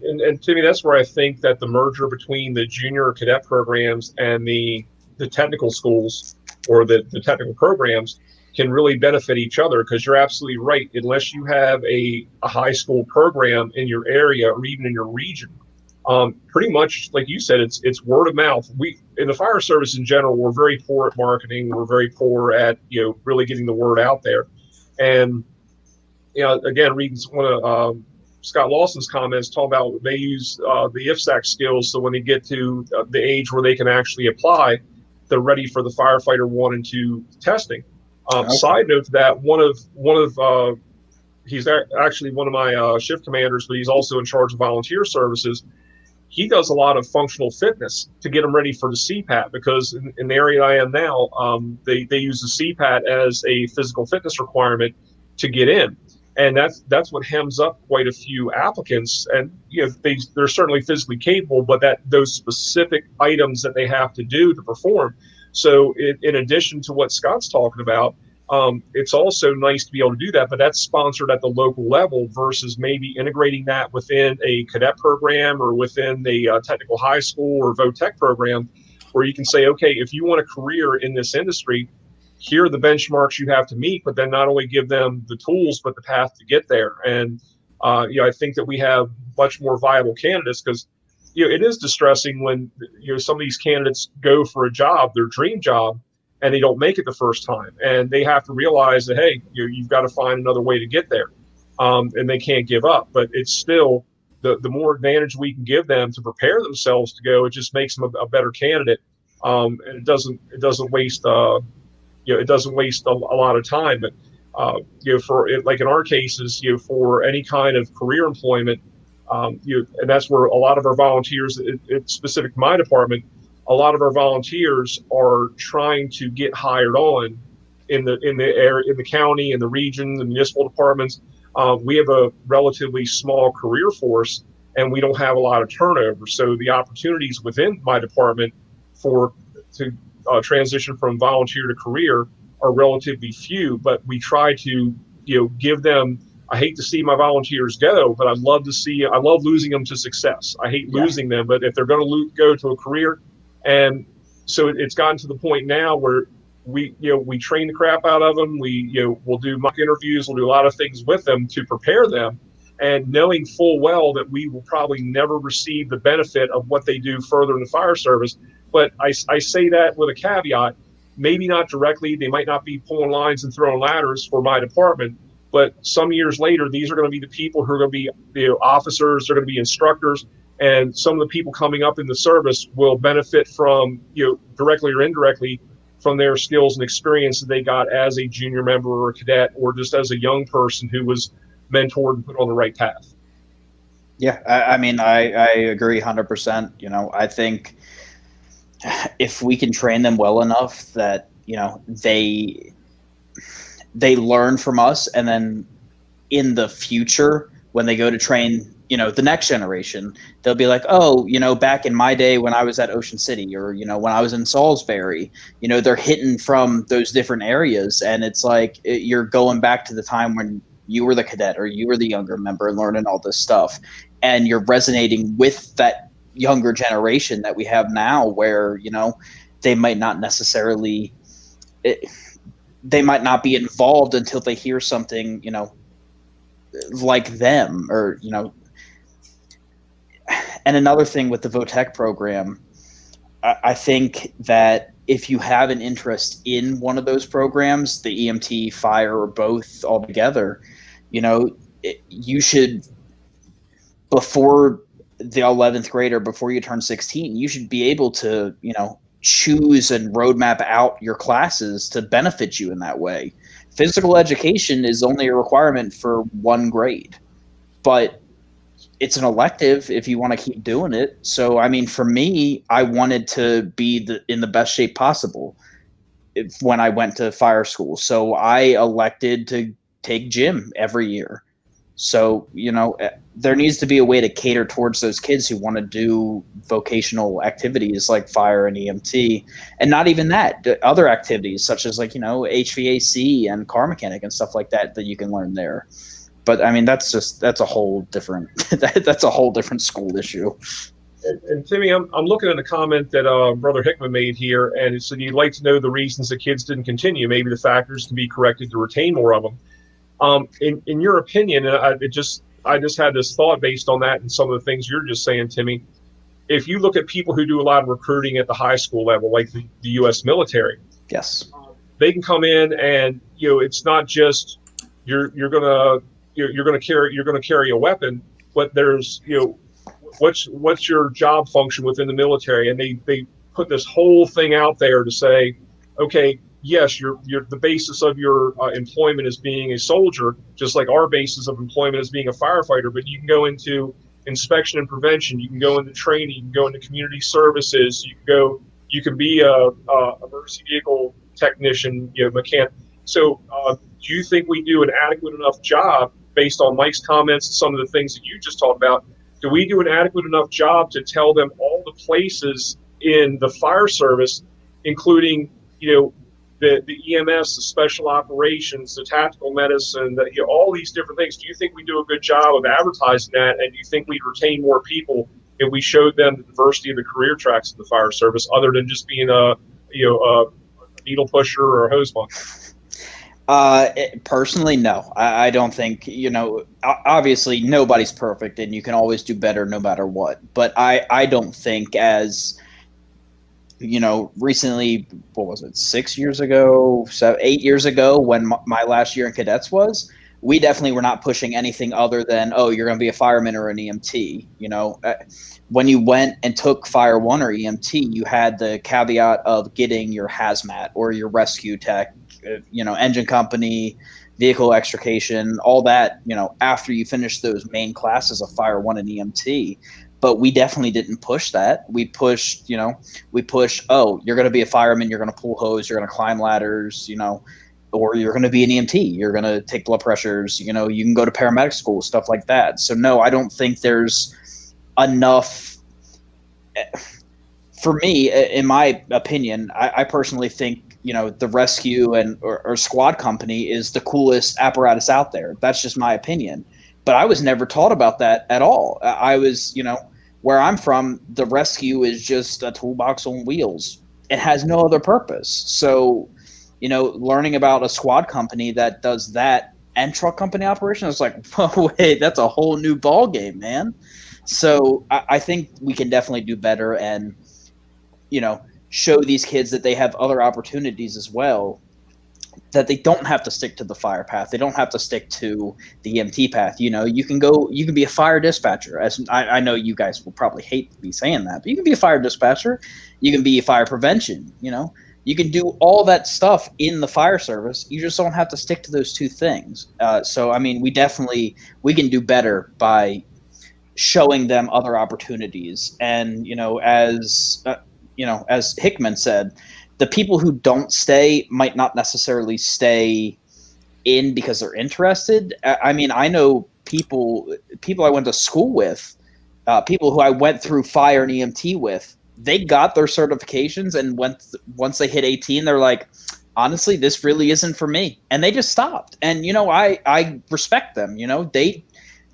And Timmy, that's where I think that the merger between the junior cadet programs and the technical schools, or the technical programs, can really benefit each other, because you're absolutely right. Unless you have a high school program in your area or even in your region, pretty much like you said, it's word of mouth. We in the fire service in general, we're very poor at marketing. We're very poor at really getting the word out there. And again, reading one of Scott Lawson's comments, talking about they use the IFSAC skills, so when they get to the age where they can actually apply, they're ready for the firefighter 1 and 2 testing. Okay. Side note to that, one of he's actually one of my shift commanders, but he's also in charge of volunteer services. He does a lot of functional fitness to get them ready for the CPAT, because in the area I am now, they use the CPAT as a physical fitness requirement to get in, and that's what hems up quite a few applicants. And they're certainly physically capable, but those specific items that they have to do to perform. So in addition to what Scott's talking about, it's also nice to be able to do that, but that's sponsored at the local level versus maybe integrating that within a cadet program or within the technical high school or VOTEC program, where you can say, okay, if you want a career in this industry, here are the benchmarks you have to meet, but then not only give them the tools, but the path to get there. And I think that we have much more viable candidates, because it is distressing when some of these candidates go for a job, their dream job, and they don't make it the first time, and they have to realize that, hey, you've got to find another way to get there, and they can't give up. But it's still the more advantage we can give them to prepare themselves to go, it just makes them a better candidate, and it doesn't waste it doesn't waste a lot of time. But for it, like in our cases, for any kind of career employment, and that's where a lot of our volunteers, it's specific to my department, a lot of our volunteers are trying to get hired on in the area, in the county, in the region, the municipal departments. We have a relatively small career force, and we don't have a lot of turnover. So the opportunities within my department to transition from volunteer to career are relatively few. But we try to give them. I hate to see my volunteers go, but I love losing them to success. I hate losing them, but if they're going to go to a career, and so it's gotten to the point now where we train the crap out of them. We'll do mock interviews. We'll do a lot of things with them to prepare them, and knowing full well that we will probably never receive the benefit of what they do further in the fire service. But I say that with a caveat, maybe not directly. They might not be pulling lines and throwing ladders for my department, but some years later, these are going to be the people who are going to be officers, they're going to be instructors, and some of the people coming up in the service will benefit from, directly or indirectly, from their skills and experience that they got as a junior member or a cadet, or just as a young person who was mentored and put on the right path. Yeah, I mean, I agree 100%. I think if we can train them well enough that, they learn from us, and then in the future, when they go to train, the next generation, they'll be like, oh, back in my day when I was at Ocean City, or, when I was in Salisbury, they're hitting from those different areas. And it's like, you're going back to the time when you were the cadet or you were the younger member and learning all this stuff. And you're resonating with that younger generation that we have now, where, they might not necessarily, they might not be involved until they hear something, like them, or, And another thing with the VOTEC program, I think that if you have an interest in one of those programs, the EMT, fire, or both altogether, you should, before the 11th grade or before you turn 16, you should be able to, choose and roadmap out your classes to benefit you in that way. Physical education is only a requirement for one grade, but it's an elective if you want to keep doing it. So, I mean, for me, I wanted to be in the best shape possible when I went to fire school. So I elected to take gym every year. So, there needs to be a way to cater towards those kids who want to do vocational activities like fire and EMT, and not even that, other activities such as HVAC and car mechanic and stuff like that you can learn there. But I mean, that's a whole different that's a whole different school issue. And Timmy, I'm looking at a comment that Brother Hickman made here, and it said you'd like to know the reasons that kids didn't continue. Maybe the factors can be corrected to retain more of them. In your opinion, and I just had this thought based on that and some of the things you're just saying, Timmy. If you look at people who do a lot of recruiting at the high school level, like the U.S. military, yes, they can come in and it's not just you're gonna carry a weapon, but there's what's your job function within the military, and they put this whole thing out there to say, okay, yes, the basis of your employment is being a soldier, just like our basis of employment is being a firefighter. But you can go into inspection and prevention. You can go into training. You can go into community services. You can be a emergency vehicle technician, mechanic. So, do you think we do an adequate enough job, based on Mike's comments and some of the things that you just talked about? Do we do an adequate enough job to tell them all the places in the fire service, including the EMS, the special operations, the tactical medicine, all these different things? Do you think we do a good job of advertising that? And do you think we'd retain more people if we showed them the diversity of the career tracks of the fire service, other than just being a needle pusher or a hose bunker? Personally, no. I don't think, obviously nobody's perfect and you can always do better no matter what. But I don't think, as recently, what was it, 8 years ago, when my last year in cadets was, we definitely were not pushing anything other than, oh, you're going to be a fireman or an EMT. When you went and took Fire 1 or EMT, you had the caveat of getting your hazmat or your rescue tech, engine company, vehicle extrication, all that, after you finish those main classes of Fire 1 and EMT. But we definitely didn't push that. We pushed, oh, you're going to be a fireman, you're going to pull hose, you're going to climb ladders, or you're going to be an EMT, you're going to take blood pressures, you can go to paramedic school, stuff like that. So no, I don't think there's enough. For me, in my opinion, I personally think, the rescue or squad company is the coolest apparatus out there. That's just my opinion. But I was never taught about that at all. I was, where I'm from, the rescue is just a toolbox on wheels. It has no other purpose. So, learning about a squad company that does that and truck company operation, it's like, whoa, wait, that's a whole new ball game, man. So I think we can definitely do better and, show these kids that they have other opportunities as well, that they don't have to stick to the fire path. They don't have to stick to the EMT path. You can be a fire dispatcher. As I know you guys will probably hate me saying that, but you can be a fire dispatcher. You can be a fire prevention, you can do all that stuff in the fire service. You just don't have to stick to those two things. So, I mean, we can do better by showing them other opportunities. And, as Hickman said, the people who don't stay might not necessarily stay in because they're interested. I mean, I know people I went to school with, people who I went through fire and EMT with, they got their certifications, and once they hit 18, they're like, honestly, this really isn't for me. And they just stopped. And, I respect them.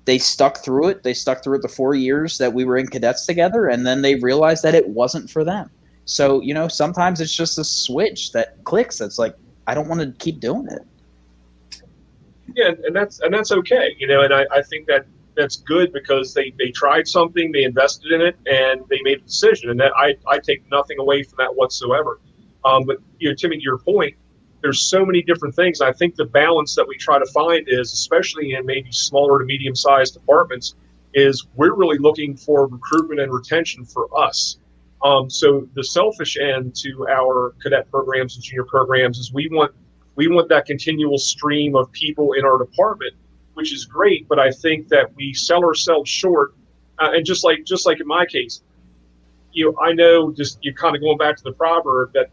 They stuck through it. They stuck through it the 4 years that we were in cadets together, and then they realized that it wasn't for them. So, sometimes it's just a switch that clicks. It's like, I don't want to keep doing it. Yeah, and that's okay. And I think that's good because they tried something, they invested in it, and they made a decision. And that I take nothing away from that whatsoever. But Timmy, to your point, there's so many different things. I think the balance that we try to find is, especially in maybe smaller to medium-sized departments, is we're really looking for recruitment and retention for us. So the selfish end to our cadet programs and junior programs is we want that continual stream of people in our department, which is great. But I think that we sell ourselves short. And just like in my case, I know, just kind of going back to the proverb that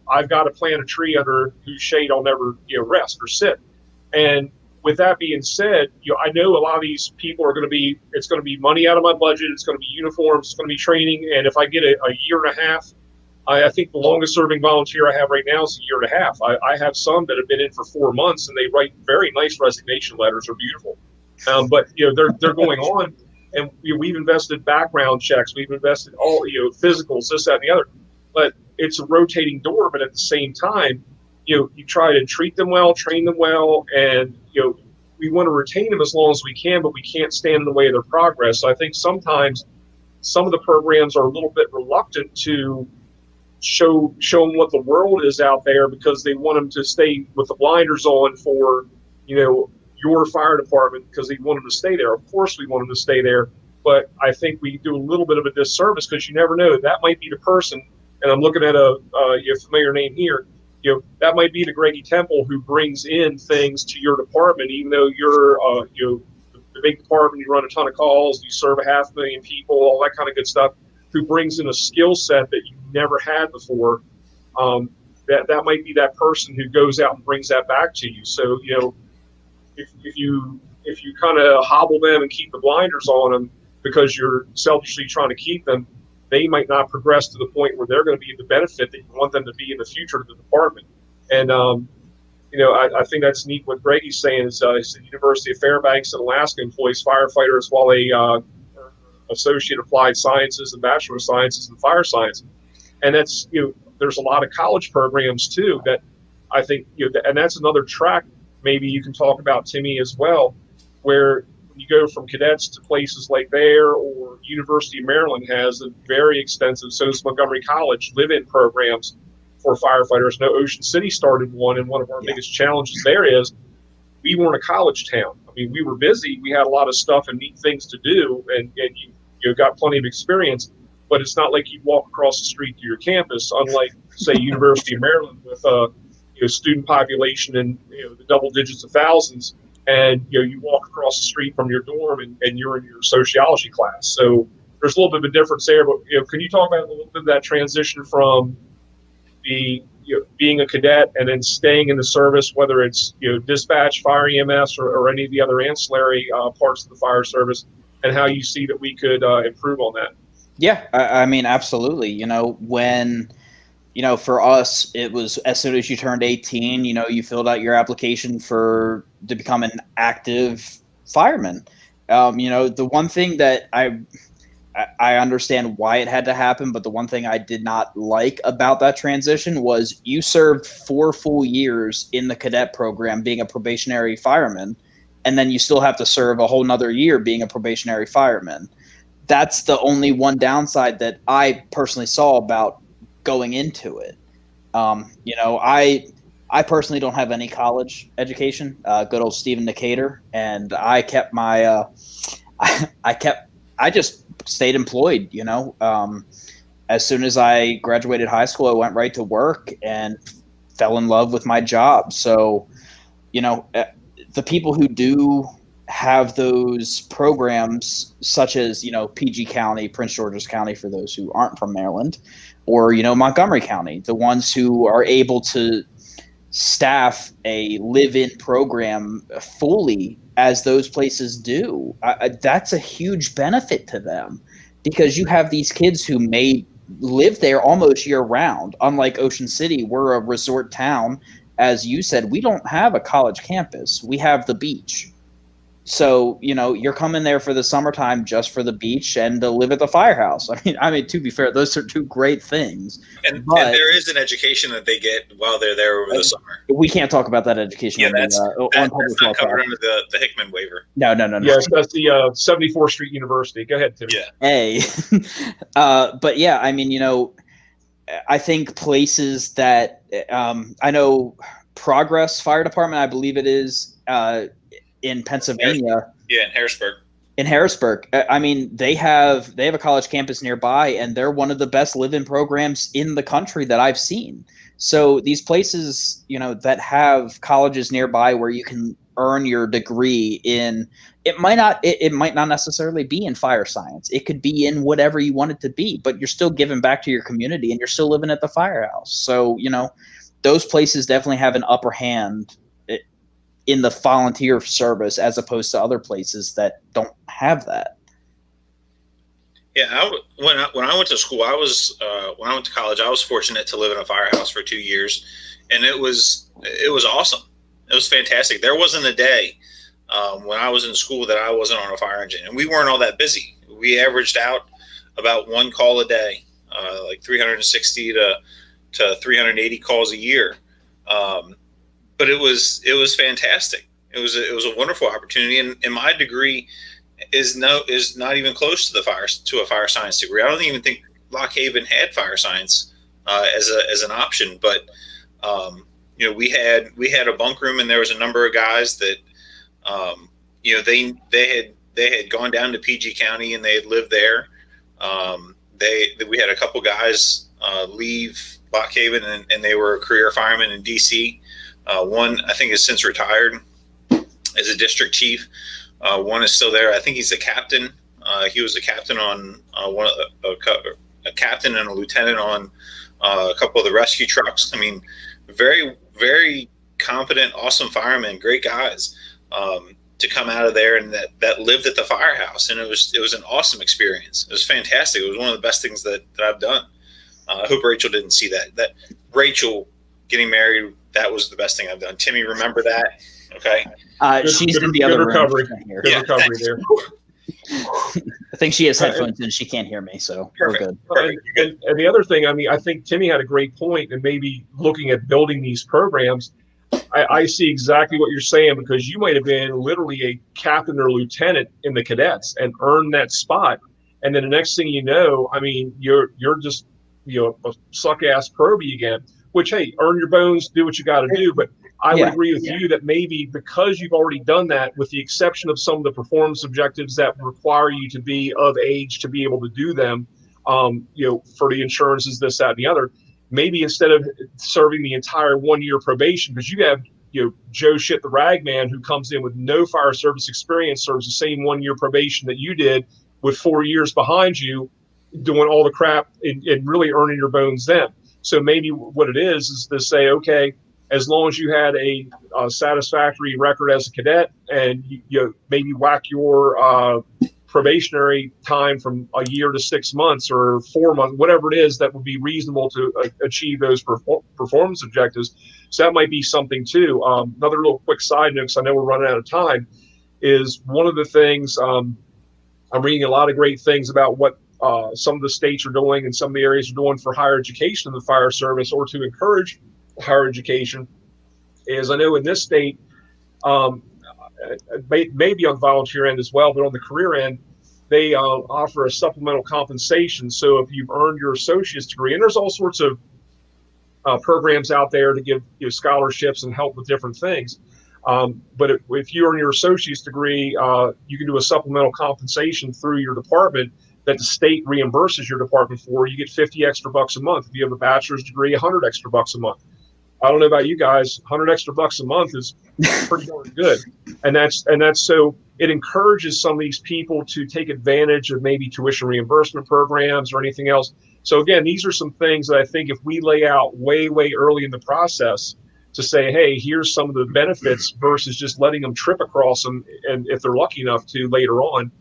I've got to plant a tree under whose shade I'll never rest or sit. And with that being said, I know a lot of these people it's going to be money out of my budget. It's going to be uniforms. It's going to be training. And if I get a year and a half, I think the longest serving volunteer I have right now is a year and a half. I have some that have been in for 4 months, and they write very nice resignation letters. They're beautiful. But they're going on, and we've invested background checks. We've invested all physicals, this, that, and the other. But it's a rotating door. But at the same time, you try to treat them well, train them well, and we want to retain them as long as we can, but we can't stand in the way of their progress. So I think sometimes some of the programs are a little bit reluctant to show them what the world is out there, because they want them to stay with the blinders on for your fire department, because they want them to stay there. Of course we want them to stay there, but I think we do a little bit of a disservice, because you never know, that might be the person, and I'm looking at a familiar name here, that might be the Greggy Temple who brings in things to your department, even though you're the big department, you run a ton of calls, you serve 500,000 people, all that kind of good stuff, who brings in a skill set that you never had before. That might be that person who goes out and brings that back to you. So, if you kind of hobble them and keep the blinders on them because you're selfishly trying to keep them, they might not progress to the point where they're going to be the benefit that you want them to be in the future to the department. And, I think that's neat what Greggy's saying is the University of Fairbanks in Alaska employs firefighters while they Associate Applied Sciences and Bachelor of Sciences in Fire Science. And that's, there's a lot of college programs too that I think, and that's another track maybe you can talk about, Timmy, as well, where you go from cadets to places like there, or University of Maryland has a very extensive, so does Montgomery College, live-in programs for firefighters. No, Ocean City started one, and one of our biggest challenges there is we weren't a college town. I mean, we were busy. We had a lot of stuff and neat things to do, and you got plenty of experience. But it's not like you walk across the street to your campus, unlike, say, University of Maryland with student population in the double digits of thousands, and you walk across the street from your dorm and you're in your sociology class. So there's a little bit of a difference there. But can you talk about a little bit of that transition from the being a cadet and then staying in the service, whether it's dispatch, fire EMS, or any of the other ancillary parts of the fire service, and how you see that we could improve on that? Yeah, I mean, absolutely. When, for us, it was as soon as you turned 18, you filled out your application to become an active fireman. The one thing that I understand why it had to happen, but the one thing I did not like about that transition was you served 4 full years in the cadet program being a probationary fireman, and then you still have to serve a whole nother year being a probationary fireman. That's the only one downside that I personally saw about going into it. I personally don't have any college education. Good old Stephen Decatur, and I kept my I just stayed employed. As soon as I graduated high school, I went right to work and fell in love with my job. So, the people who do have those programs, such as PG County, Prince George's County, for those who aren't from Maryland, or Montgomery County, the ones who are able to staff a live-in program fully as those places do, that's a huge benefit to them, because you have these kids who may live there almost year-round. Unlike Ocean City, we're a resort town. As you said, we don't have a college campus. We have the beach. So, you're coming there for the summertime just for the beach and to live at the firehouse. I mean, to be fair, those are two great things. And there is an education that they get while they're there over the summer. We can't talk about that education. Yeah, that's not covered under the Hickman waiver. No. Yes, that's the 74th Street University. Go ahead, Tim. Yeah. Hey. But yeah, I mean, I think places that I know Progress Fire Department, I believe it is, in Pennsylvania. Yeah, in Harrisburg. In Harrisburg. I mean, they have a college campus nearby, and they're one of the best live-in programs in the country that I've seen. So these places, that have colleges nearby where you can earn your degree in, it might not necessarily be in fire science. It could be in whatever you want it to be, but you're still giving back to your community and you're still living at the firehouse. So, those places definitely have an upper hand in the volunteer service as opposed to other places that don't have that. Yeah, when I went to school, when I went to college, I was fortunate to live in a firehouse for 2 years, and it was awesome. It was fantastic. There wasn't a day when I was in school that I wasn't on a fire engine, and we weren't all that busy. We averaged out about 1 call a day, like 360 to 380 calls a year. But it was fantastic. It was a wonderful opportunity, and my degree is not even close to a fire science degree. I don't even think Lock Haven had fire science as an option. But we had a bunk room, and there was a number of guys that they had gone down to PG County and they had lived there. We had a couple guys leave Lock Haven, and they were career firemen in DC. One, I think, has since retired as a district chief. One is still there. I think he's a captain. He was a captain on a captain and a lieutenant on a couple of the rescue trucks. I mean, very, very competent, awesome firemen, great guys to come out of there, and that lived at the firehouse. And it was an awesome experience. It was fantastic. It was one of the best things that I've done. I hope Rachel didn't see that. That Rachel getting married, that was the best thing I've done. Timmy, remember that? Okay. She's in the other room. Good recovery there. I think she has headphones and she can't hear me, so Perfect. we're good. And the other thing, I mean, I think Timmy had a great point, and maybe looking at building these programs, I see exactly what you're saying, because you might have been literally a captain or lieutenant in the cadets and earned that spot, and then the next thing you know, I mean, you're just a suck ass probie again. Which, hey, earn your bones, do what you got to do. But I would agree with you that maybe because you've already done that, with the exception of some of the performance objectives that require you to be of age to be able to do them, for the insurances, this, that, and the other, maybe instead of serving the entire 1 year probation, because you have, Joe Shit the Rag Man who comes in with no fire service experience, serves the same 1 year probation that you did with 4 years behind you, doing all the crap and really earning your bones then. So maybe what it is to say, okay, as long as you had a satisfactory record as a cadet, and you maybe whack your probationary time from a year to 6 months or 4 months, whatever it is that would be reasonable to achieve those performance objectives. So that might be something too. Another little quick side note, because I know we're running out of time, is one of the things I'm reading a lot of great things about what some of the states are doing and some of the areas are doing for higher education in the fire service, or to encourage higher education, is I know in this state, maybe on the volunteer end as well, but on the career end, they offer a supplemental compensation. So if you've earned your associate's degree, and there's all sorts of programs out there to give scholarships and help with different things. But if you earn your associate's degree, you can do a supplemental compensation through your department that the state reimburses your department for. You get 50 extra bucks a month. If you have a bachelor's degree, 100 extra bucks a month. I don't know about you guys, 100 extra bucks a month is pretty darn good. And that's so it encourages some of these people to take advantage of maybe tuition reimbursement programs or anything else. So again, these are some things that I think if we lay out way, way early in the process to say, hey, here's some of the benefits versus just letting them trip across them. And if they're lucky enough to later on,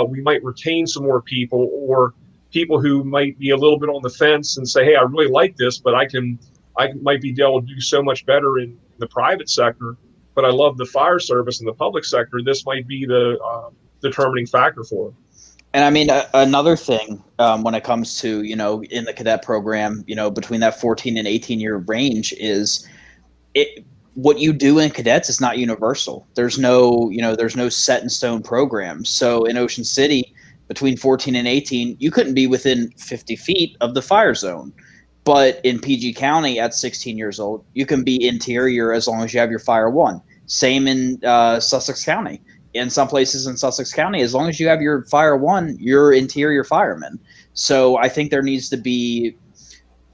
we might retain some more people, or people who might be a little bit on the fence and say, hey, I really like this, but I might be able to do so much better in the private sector, but I love the fire service and the public sector. This might be the determining factor for them. And I mean, another thing when it comes to, in the cadet program, between that 14 and 18 year range is what you do in cadets is not universal. There's no set in stone program. So in Ocean City, between 14 and 18, you couldn't be within 50 feet of the fire zone. But in PG County at 16 years old, you can be interior as long as you have your Fire 1. Same in Sussex County. In some places in Sussex County, as long as you have your Fire 1, you're interior fireman. So I think there needs to be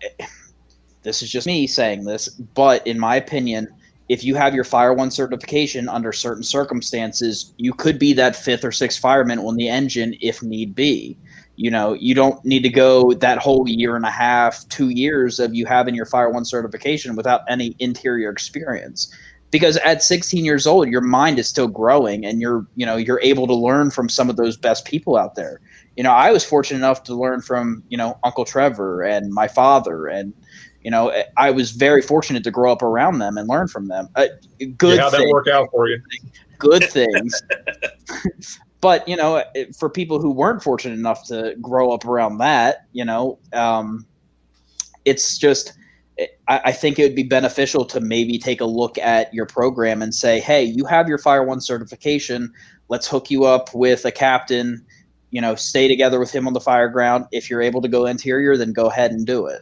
– this is just me saying this, but in my opinion, if you have your Fire 1 certification under certain circumstances, you could be that 5th or 6th fireman on the engine if need be. You don't need to go that whole year and a half, 2 years of you having your Fire 1 certification without any interior experience. Because at 16 years old, your mind is still growing, and you're able to learn from some of those best people out there. I was fortunate enough to learn from, Uncle Trevor and my father, and, I was very fortunate to grow up around them and learn from them. Good how'd that work out for you? Good things. But, for people who weren't fortunate enough to grow up around that, it's just I think it would be beneficial to maybe take a look at your program and say, hey, you have your Fire 1 certification. Let's hook you up with a captain, stay together with him on the fire ground. If you're able to go interior, then go ahead and do it.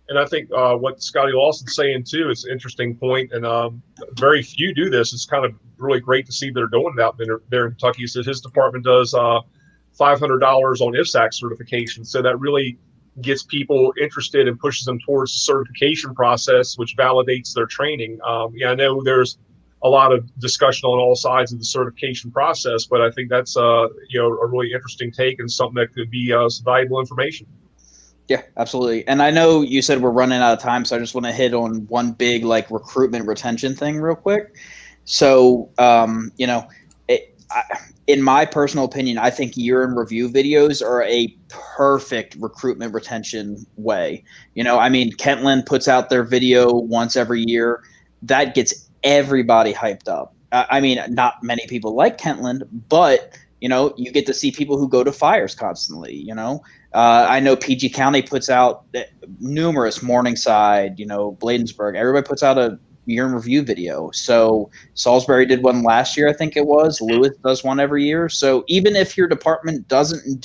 And I think what Scotty Lawson's saying too is an interesting point, and very few do this. It's kind of really great to see they're doing it out there in Kentucky. He said his department does $500 on IFSAC certification, so that really gets people interested and pushes them towards the certification process, which validates their training. I know there's a lot of discussion on all sides of the certification process, but I think that's a really interesting take and something that could be some valuable information. Yeah, absolutely. And I know you said we're running out of time, so I just want to hit on one big recruitment retention thing real quick. So, in my personal opinion, I think year in review videos are a perfect recruitment retention way. Kentland puts out their video once every year. That gets everybody hyped up. Not many people like Kentland, but you get to see people who go to fires constantly. I know PG County puts out numerous, Morningside, Bladensburg. Everybody puts out a year in review video. So Salisbury did one last year, I think it was. Lewis does one every year. So even if your department doesn't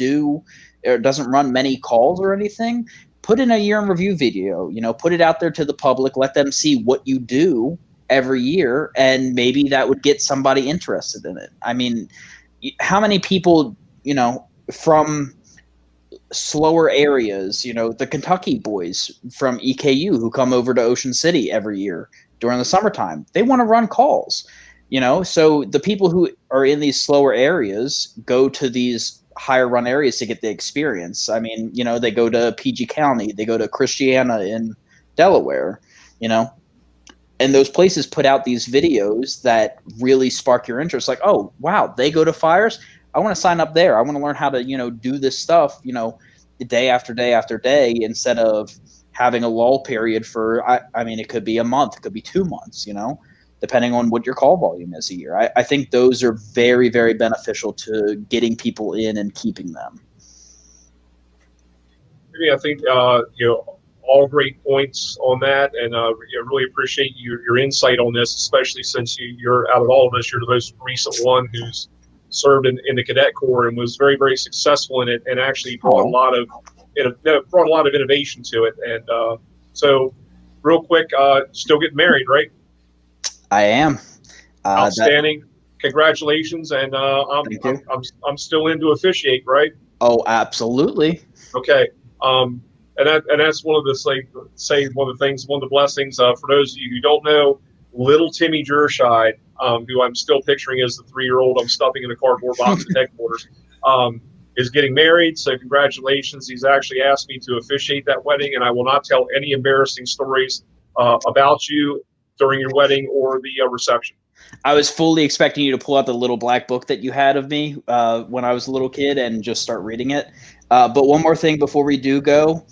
run many calls or anything, put in a year in review video. Put it out there to the public. Let them see what you do every year, and maybe that would get somebody interested in it. I mean, how many people, from slower areas, the Kentucky boys from EKU who come over to Ocean City every year during the summertime, they want to run calls, so the people who are in these slower areas go to these higher run areas to get the experience. I mean, they go to PG County, they go to Christiana in Delaware, and those places put out these videos that really spark your interest. Like, oh, wow, they go to fires. I want to sign up there. I want to learn how to, do this stuff, day after day after day, instead of having a lull period for, I mean, it could be a month, it could be 2 months, depending on what your call volume is a year. I think those are very, very beneficial to getting people in and keeping them. I think, all great points on that, and I really appreciate your insight on this, especially since you're out of all of us, you're the most recent one who's served in the Cadet Corps and was very, very successful in it, and actually brought a lot of innovation to it. And so, real quick, still getting married, right? I am. Outstanding. Congratulations, and I'm still into officiate, right? Oh, absolutely. Okay. And that's one of the blessings for those of you who don't know, little Timmy Jerscheid, who I'm still picturing as the 3-year-old I'm stuffing in a cardboard box at headquarters, is getting married. So congratulations. He's actually asked me to officiate that wedding, and I will not tell any embarrassing stories about you during your wedding or the reception. I was fully expecting you to pull out the little black book that you had of me when I was a little kid and just start reading it. But one more thing before we do go.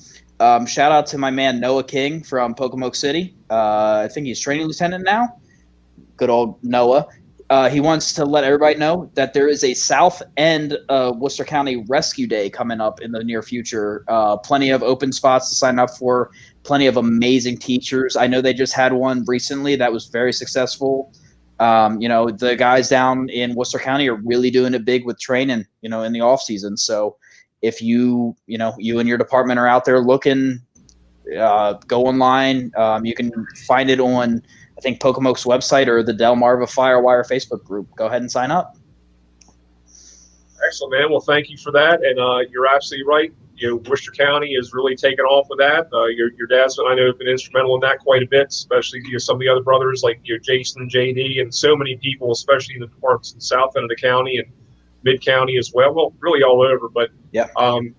Shout out to my man Noah King from Pocomoke City. I think he's training lieutenant now. Good old Noah. He wants to let everybody know that there is a South End Worcester County Rescue Day coming up in the near future. Plenty of open spots to sign up for. Plenty of amazing teachers. I know they just had one recently that was very successful. The guys down in Worcester County are really doing it big with training, in the off season. So if you and your department are out there looking, go online. You can find it on, I think, Pocomoke's website or the Delmarva Firewire Facebook group. Go ahead and sign up. Excellent, man. Well, thank you for that. And you're absolutely right. Worcester County is really taken off with that. Your dad's, I know, have been instrumental in that quite a bit, especially some of the other brothers like Jason and JD and so many people, especially in the departments in the south end of the county and mid-county as well. Well, really all over. But yeah,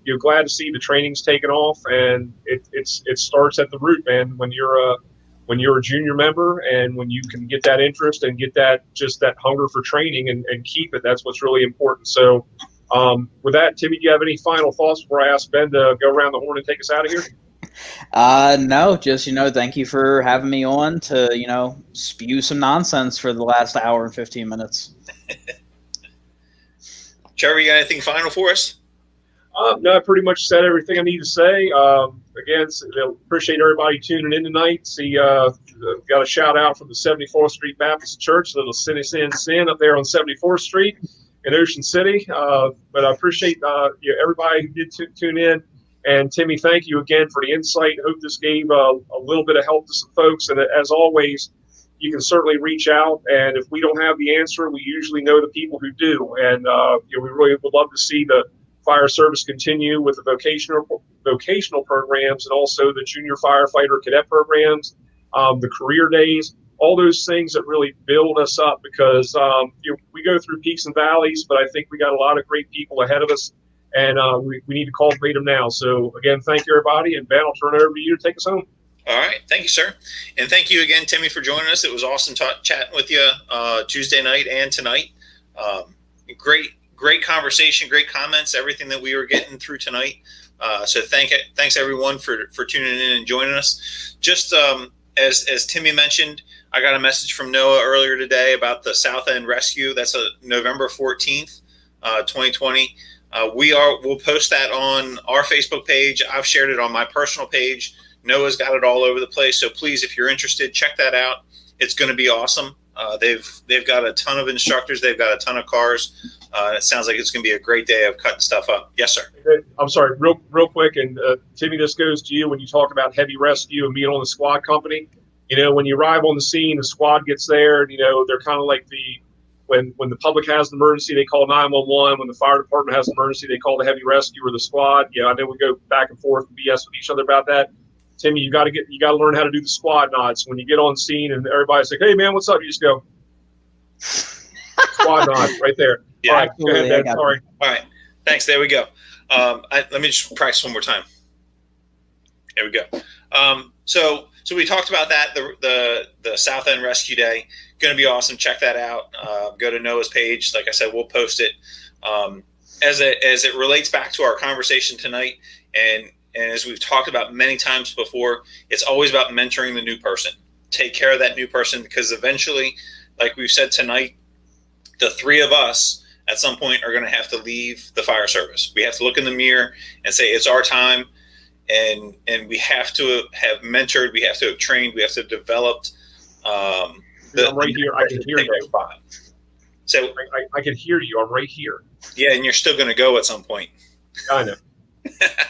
you're glad to see the training's taken off, and it starts at the root, man. When you're a junior member and when you can get that interest and get that hunger for training and keep it, that's what's really important. So with that, Timmy, do you have any final thoughts before I ask Ben to go around the horn and take us out of here? No, just, thank you for having me on to, spew some nonsense for the last hour and 15 minutes. Trevor, you got anything final for us? No, I pretty much said everything I need to say. Again, appreciate everybody tuning in tonight. See, got a shout out from the 74th Street Baptist Church, little Sin up there on 74th Street in Ocean City. But I appreciate everybody who did tune in. And Timmy, thank you again for the insight. Hope this gave a little bit of help to some folks. And as always, you can certainly reach out. And if we don't have the answer, we usually know the people who do. And we really would love to see the fire service continue with the vocational programs and also the junior firefighter cadet programs, the career days, all those things that really build us up, because we go through peaks and valleys, but I think we got a lot of great people ahead of us, and we need to cultivate them now. So again, thank you, everybody, and Ben, I'll turn it over to you to take us home. All right. Thank you, sir. And thank you again, Timmy, for joining us. It was awesome chatting with you Tuesday night and tonight. Great conversation, great comments, everything that we were getting through tonight. So thanks everyone for tuning in and joining us. Just as Timmy mentioned, I got a message from Noah earlier today about the South End Rescue. That's November 14th, 2020. We'll post that on our Facebook page. I've shared it on my personal page. Noah's got it all over the place. So please, if you're interested, check that out. It's going to be awesome. They've got a ton of instructors. They've got a ton of cars. It sounds like it's going to be a great day of cutting stuff up. Yes, sir. I'm sorry, real quick. And Timmy, this goes to you when you talk about heavy rescue and being on the squad company. When you arrive on the scene, the squad gets there, and, they're kind of like when the public has an emergency, they call 911. When the fire department has an emergency, they call the heavy rescue or the squad. I know we go back and forth and BS with each other about that. Timmy, you got to learn how to do the squad nods. When you get on scene and everybody's like, "Hey man, what's up?" You just go squad nod right there. Yeah, all right, go ahead, Ben. Sorry. All right, thanks. There we go. Let me just practice one more time. There we go. So we talked about that. The South End Rescue Day, going to be awesome. Check that out. Go to Noah's page. Like I said, we'll post it. As it relates back to our conversation tonight, and as we've talked about many times before, it's always about mentoring the new person. Take care of that new person, because eventually, like we've said tonight, the three of us at some point are going to have to leave the fire service. We have to look in the mirror and say it's our time, and we have to have mentored, we have to have trained, we have to have developed. I'm right here. I can hear you. So I can hear you. I'm right here. Yeah, and you're still going to go at some point. I know.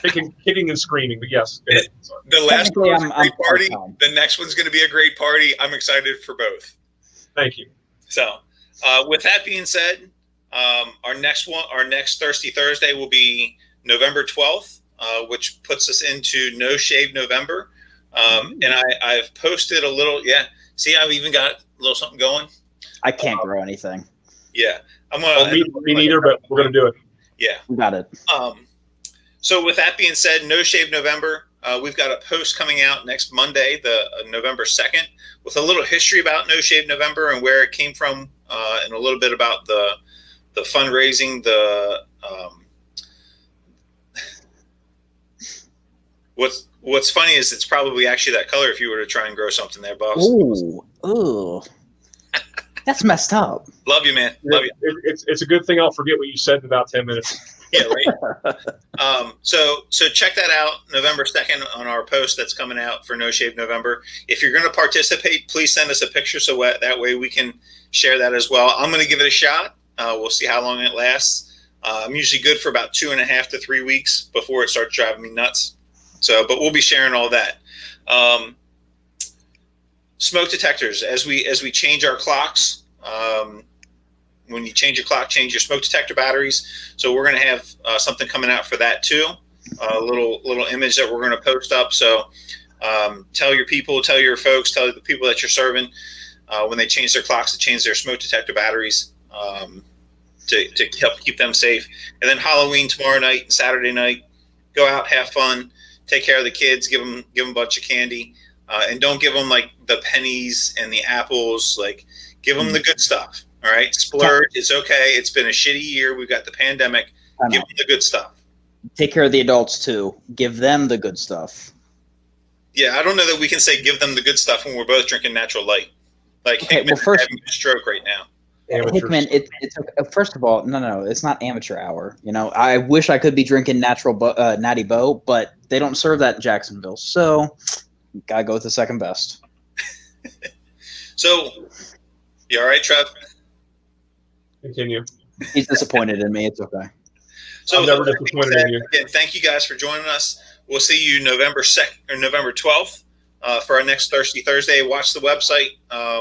kicking and screaming, but yes. The last one was a great party. The next one's going to be a great party. I'm excited for both. Thank you. So, with that being said, our next Thirsty Thursday will be November 12th, which puts us into No Shave November. And I've posted a little. Yeah, see, I've even got a little something going. I can't grow anything. Yeah, I'm gonna. Me neither, but we're gonna do it. Yeah, we got it. So with that being said, No Shave November, we've got a post coming out next Monday, the November 2nd, with a little history about No Shave November and where it came from, and a little bit about the fundraising. What's funny is it's probably actually that color if you were to try and grow something there, boss. Ooh. That's messed up. Love you, man. Love you. It's a good thing I'll forget what you said in about 10 minutes. Yeah, right. So check that out November 2nd on our post that's coming out for No Shave November. If you're going to participate, please send us a picture so that way we can share that as well. I'm going to give it a shot. We'll see how long it lasts. I'm usually good for about 2.5 to 3 weeks before it starts driving me nuts. So, but we'll be sharing all that. Smoke detectors, as we change our clocks. When you change your clock, change your smoke detector batteries. So we're going to have something coming out for that too. A little image that we're going to post up. So tell your people, tell your folks, tell the people that you're serving when they change their clocks to change their smoke detector batteries to help keep them safe. And then Halloween tomorrow night and Saturday night, go out, have fun, take care of the kids, give them a bunch of candy, and don't give them like the pennies and the apples. Like give them the good stuff. All right, splurge. It's okay. It's been a shitty year. We've got the pandemic. Give them the good stuff. Take care of the adults too. Give them the good stuff. Yeah, I don't know that we can say give them the good stuff when we're both drinking natural light. Like, okay, well, first, having a stroke right now. Hickman, it's first of all, no, it's not amateur hour. I wish I could be drinking natural Natty Boh, but they don't serve that in Jacksonville, so gotta go with the second best. So, you all right, Trev? Continue. He's disappointed in me. It's okay. So, I'm never disappointed in you. Again, thank you guys for joining us. We'll see you November 2nd or November 12th for our next Thirsty Thursday. Watch the website,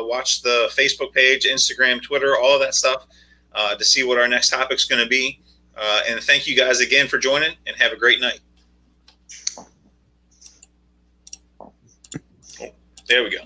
watch the Facebook page, Instagram, Twitter, all of that stuff to see what our next topic's going to be. And thank you guys again for joining, and have a great night. There we go.